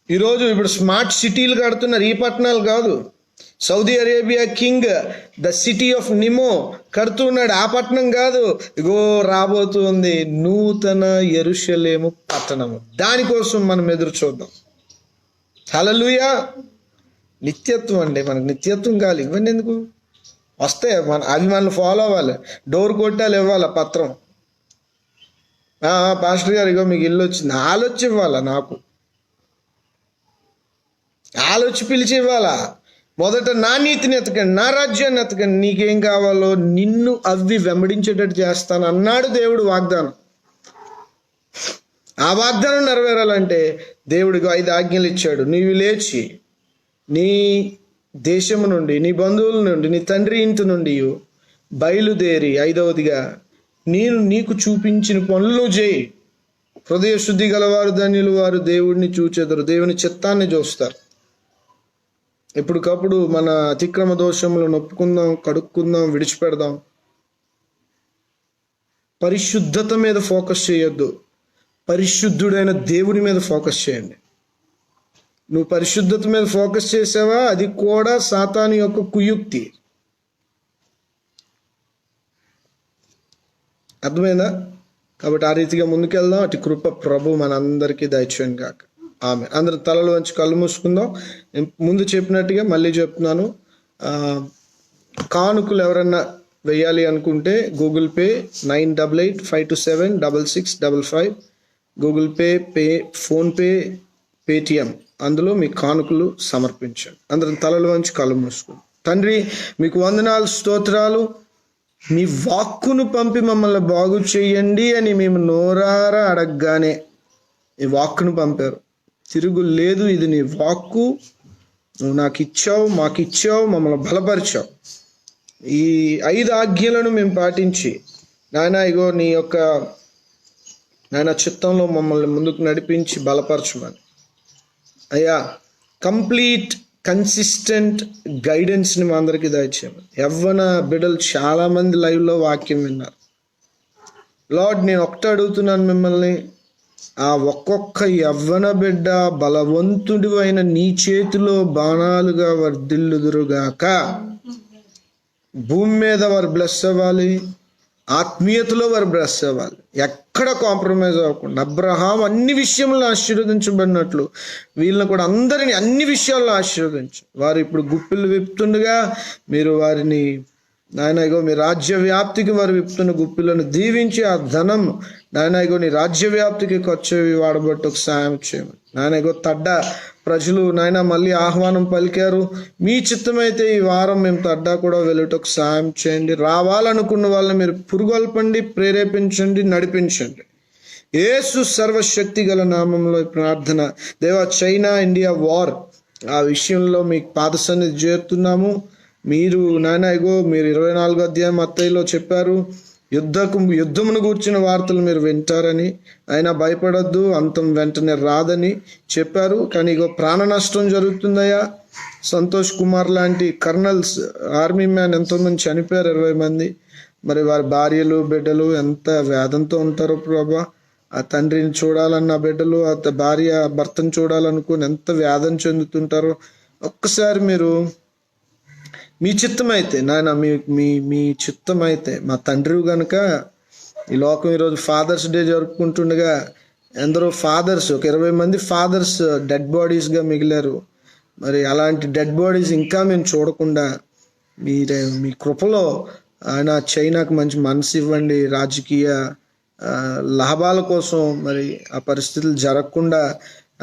ఈరోజు ఇప్పుడు స్మార్ట్ సిటీలు కడుతున్నారు, ఈ పట్టణాలు కాదు. Saudi Arabia king the city of Nemo కడుతున్నాడు, ఆ పట్టణం కాదు. ఇగో రాబోతుంది నూతన యెరూషలేము పట్టణము. దానికోసం మనం ఎదురు చూద్దాం. హల్లెలూయా. నిత్యత్వం అండి, మనకు నిత్యత్వం కావాలి. ఇవన్నీ ఎందుకు వస్తాయి? అవి మనల్ని ఫాలో అవ్వాలి. డోర్ కొట్టాలి, ఇవ్వాలి పత్రం. పాస్టర్ గారు ఇగో మీకు ఇల్లు వచ్చింది, ఆలోచి ఇవ్వాలా? నాకు ఆలోచి పిలిచి ఇవ్వాలా? మొదట నా నీతిని ఎతకండి, నా రాజ్యాన్ని ఎతకండి, నీకేం కావాలో నిన్ను అవి వెంబడించేటట్టు చేస్తాను అన్నాడు దేవుడు వాగ్దానం. ఆ వాగ్దానం నెరవేరాలంటే దేవుడికి 5 ఆజ్ఞలు ఇచ్చాడు. నీవు లేచి నీ దేశము నుండి, నీ బంధువుల నుండి, నీ తండ్రి ఇంటి నుండి బయలుదేరి 5వదిగా నేను నీకు చూపించిన పనులు చేయి. హృదయ శుద్ధి గలవారు ధన్యులు, వారు దేవుడిని చూచెదరు, దేవుని చిత్తాన్ని చూస్తారు. ఎప్పటికప్పుడు మన అతిక్రమ దోషములను ఒప్పుకుందాం, కడుక్కుందాం, విడిచిపెడదాం. పరిశుద్ధత మీద ఫోకస్ చేయొద్దు, పరిశుద్ధుడైన దేవుడి మీద ఫోకస్ చేయండి. నువ్వు పరిశుద్ధత మీద ఫోకస్ చేసావా, అది కూడా సాతాను యొక్క కుయుక్తి. అర్థమైందా? కాబట్టి ఆ రీతిగా ముందుకెళ్దాం. అటు కృప ప్రభు మనందరికీ దయచేయను గాక. ఆమె. అందరం తలలు వంచి కళ్ళు మూసుకుందాం. ముందు చెప్పినట్టుగా మళ్ళీ చెప్తున్నాను, కానుకలు ఎవరన్నా వెయ్యాలి అనుకుంటే Google pay 9885276655, Google pay, PhonePe, Paytm, అందులో మీ కానుకలు సమర్పించండి. అందరం తలలు వంచి కళ్ళు మూసుకుందాం. తండ్రి, మీకు వందనాలు, స్తోత్రాలు. మీ వాక్కును పంపి మమ్మల్ని బాగు చేయండి అని మేము నోరారా అడగగానే ఈ వాక్కును పంపారు. తిరుగు లేదు, ఇది నీ వాక్కు, నువ్వు నాకు ఇచ్చావు, మాకు ఇచ్చావు, మమ్మల్ని బలపరిచావు. ఈ 5 ఆజ్ఞలను మేము పాటించి నాయన ఇగో నీ యొక్క నాయన చిత్తంలో మమ్మల్ని ముందుకు నడిపించి బలపరచమని అయ్యా కంప్లీట్ కన్సిస్టెంట్ గైడెన్స్ని మా అందరికీ దయచేయమని. యవ్వన బిడ్డలు చాలామంది లైవ్లో వాక్యం విన్నారు. లార్డ్, నేను ఒకటే అడుగుతున్నాను మిమ్మల్ని, ఆ ఒక్కొక్క యవ్వన బిడ్డ బలవంతుడు అయిన నీ చేతిలో బాణాలుగా వర్ధిల్లుదురుగాక. భూమి మీద వారు బ్లెస్ అవ్వాలి, ఆత్మీయతలో వారు బ్లెస్ అవ్వాలి, ఎక్కడ కాంప్రమైజ్ అవ్వకుండా. అబ్రహాం అన్ని విషయంలో ఆశీర్వదించబడినట్లు వీళ్ళని కూడా అందరినీ అన్ని విషయాల్లో ఆశీర్వదించు. వారు ఇప్పుడు గుప్పిళ్ళు విప్పుతుండగా మీరు వారిని నాయన ఇగో మీ రాజ్య వ్యాప్తికి వారు విప్పుతున్న గుప్పిలను దీవించి ఆ ధనం నాయన ఇగో నీ రాజ్య వ్యాప్తికి ఖర్చు వాడబట్టి ఒక సాయం చేయమని. నాయన ఇగో తడ్డ ప్రజలు నాయన మళ్ళీ ఆహ్వానం పలికారు. మీ చిత్తమైతే ఈ వారం మేము తడ్డా కూడా వెళ్ళటకు సాయం చేయండి. రావాలనుకున్న వాళ్ళని మీరు పురుగొల్పండి, ప్రేరేపించండి, నడిపించండి. యేసు సర్వశక్తి గల నామంలో ప్రార్థన. దేవా, చైనా ఇండియా వార్ ఆ విషయంలో మీకు పాద సన్నిధి చేరుతున్నాము. మీరు నాయన ఇగో మీరు 24వ అధ్యాయం మత్తయిలో చెప్పారు, యుద్ధమును గూర్చిన వార్తలు మీరు వింటారని, అయినా భయపడొద్దు, అంతం వెంటనే రాదని చెప్పారు. కానీ ఇగో ప్రాణ నష్టం జరుగుతుందయ్యా. సంతోష్ కుమార్ లాంటి కర్నల్స్, ఆర్మీ మ్యాన్ ఎంతోమంది చనిపోయారు, 20 మంది. మరి వారి భార్యలు బిడ్డలు ఎంత వేదంతో ఉంటారో ప్రభా. ఆ తండ్రిని చూడాలన్న బిడ్డలు, ఆ భార్య భర్తను చూడాలనుకుని ఎంత వేదన చెందుతుంటారో. ఒక్కసారి మీరు మీ చిత్తమైతే నాయన మీ చిత్తమైతే మా తండ్రి కనుక ఈ లోకం ఈరోజు ఫాదర్స్ డే జరుపుకుంటుండగా ఎందరో ఫాదర్స్, ఒక 20 మంది ఫాదర్స్ డెడ్ బాడీస్గా మిగిలారు. మరి అలాంటి డెడ్ బాడీస్ ఇంకా మేము చూడకుండా మీ కృపలో ఆయన చైనాకు మంచి మనసు ఇవ్వండి. రాజకీయ లాభాల కోసం మరి ఆ పరిస్థితులు జరగకుండా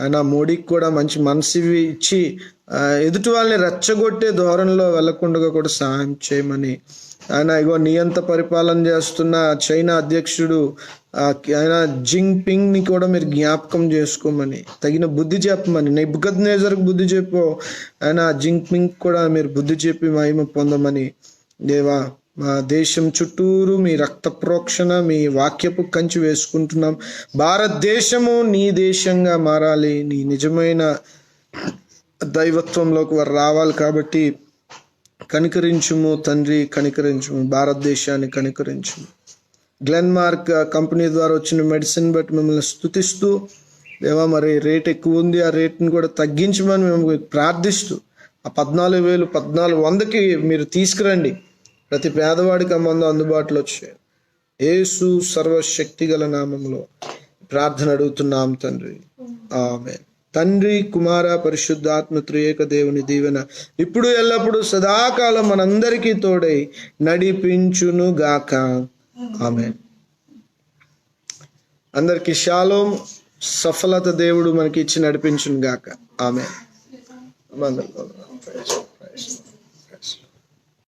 ఆయన మోడీకి కూడా మంచి మనసు ఇచ్చి ఎదుటి వాళ్ళని రెచ్చగొట్టే ధోరణిలో వెళ్లకుండా కూడా సహాయం చేయమని ఆయన ఇగో నియంత పరిపాలన చేస్తున్న చైనా అధ్యక్షుడు ఆయన జింగ్ ని కూడా మీరు జ్ఞాపకం చేసుకోమని, తగిన బుద్ధి చెప్పమని. నెబుకద్నెజర్కు బుద్ధి చెప్పో ఆయన జింగ్ పింగ్ కూడా మీరు బుద్ధి చెప్పి మహిమ పొందమని. దేవా, మా దేశం చుట్టూరు మీ రక్త ప్రోక్షణ, మీ వాక్యపు కంచి వేసుకుంటున్నాం. భారతదేశము నీ దేశంగా మారాలి, నీ నిజమైన దైవత్వంలోకి వారు రావాలి. కాబట్టి కనికరించుము తండ్రి, కనికరించుము, భారతదేశాన్ని కనికరించుము. గ్లెన్మార్క్ కంపెనీ ద్వారా వచ్చిన మెడిసిన్ బట్టి మిమ్మల్ని స్తుతిస్తూ దేవా, మరి రేట్ ఎక్కువ ఉంది, ఆ రేట్ని కూడా తగ్గించమని మేము ప్రార్థిస్తూ ఆ 14,000 1400కి మీరు తీసుకురండి. ప్రతి పేదవాడికి ఆ మందు అందుబాటులో వచ్చాయి. యేసు సర్వశక్తి గల నామంలో ప్రార్థన అడుగుతున్నాం తండ్రి, ఆమేన్. తండ్రి, కుమార, పరిశుద్ధాత్మ త్రియేక దేవుని దీవెన ఇప్పుడు ఎల్లప్పుడు సదాకాలం మనందరికీ తోడై నడిపించును గాక, ఆమేన్. అందరికి షాలోం, సఫలత దేవుడు మనకి ఇచ్చి నడిపించును గాక, ఆమేన్.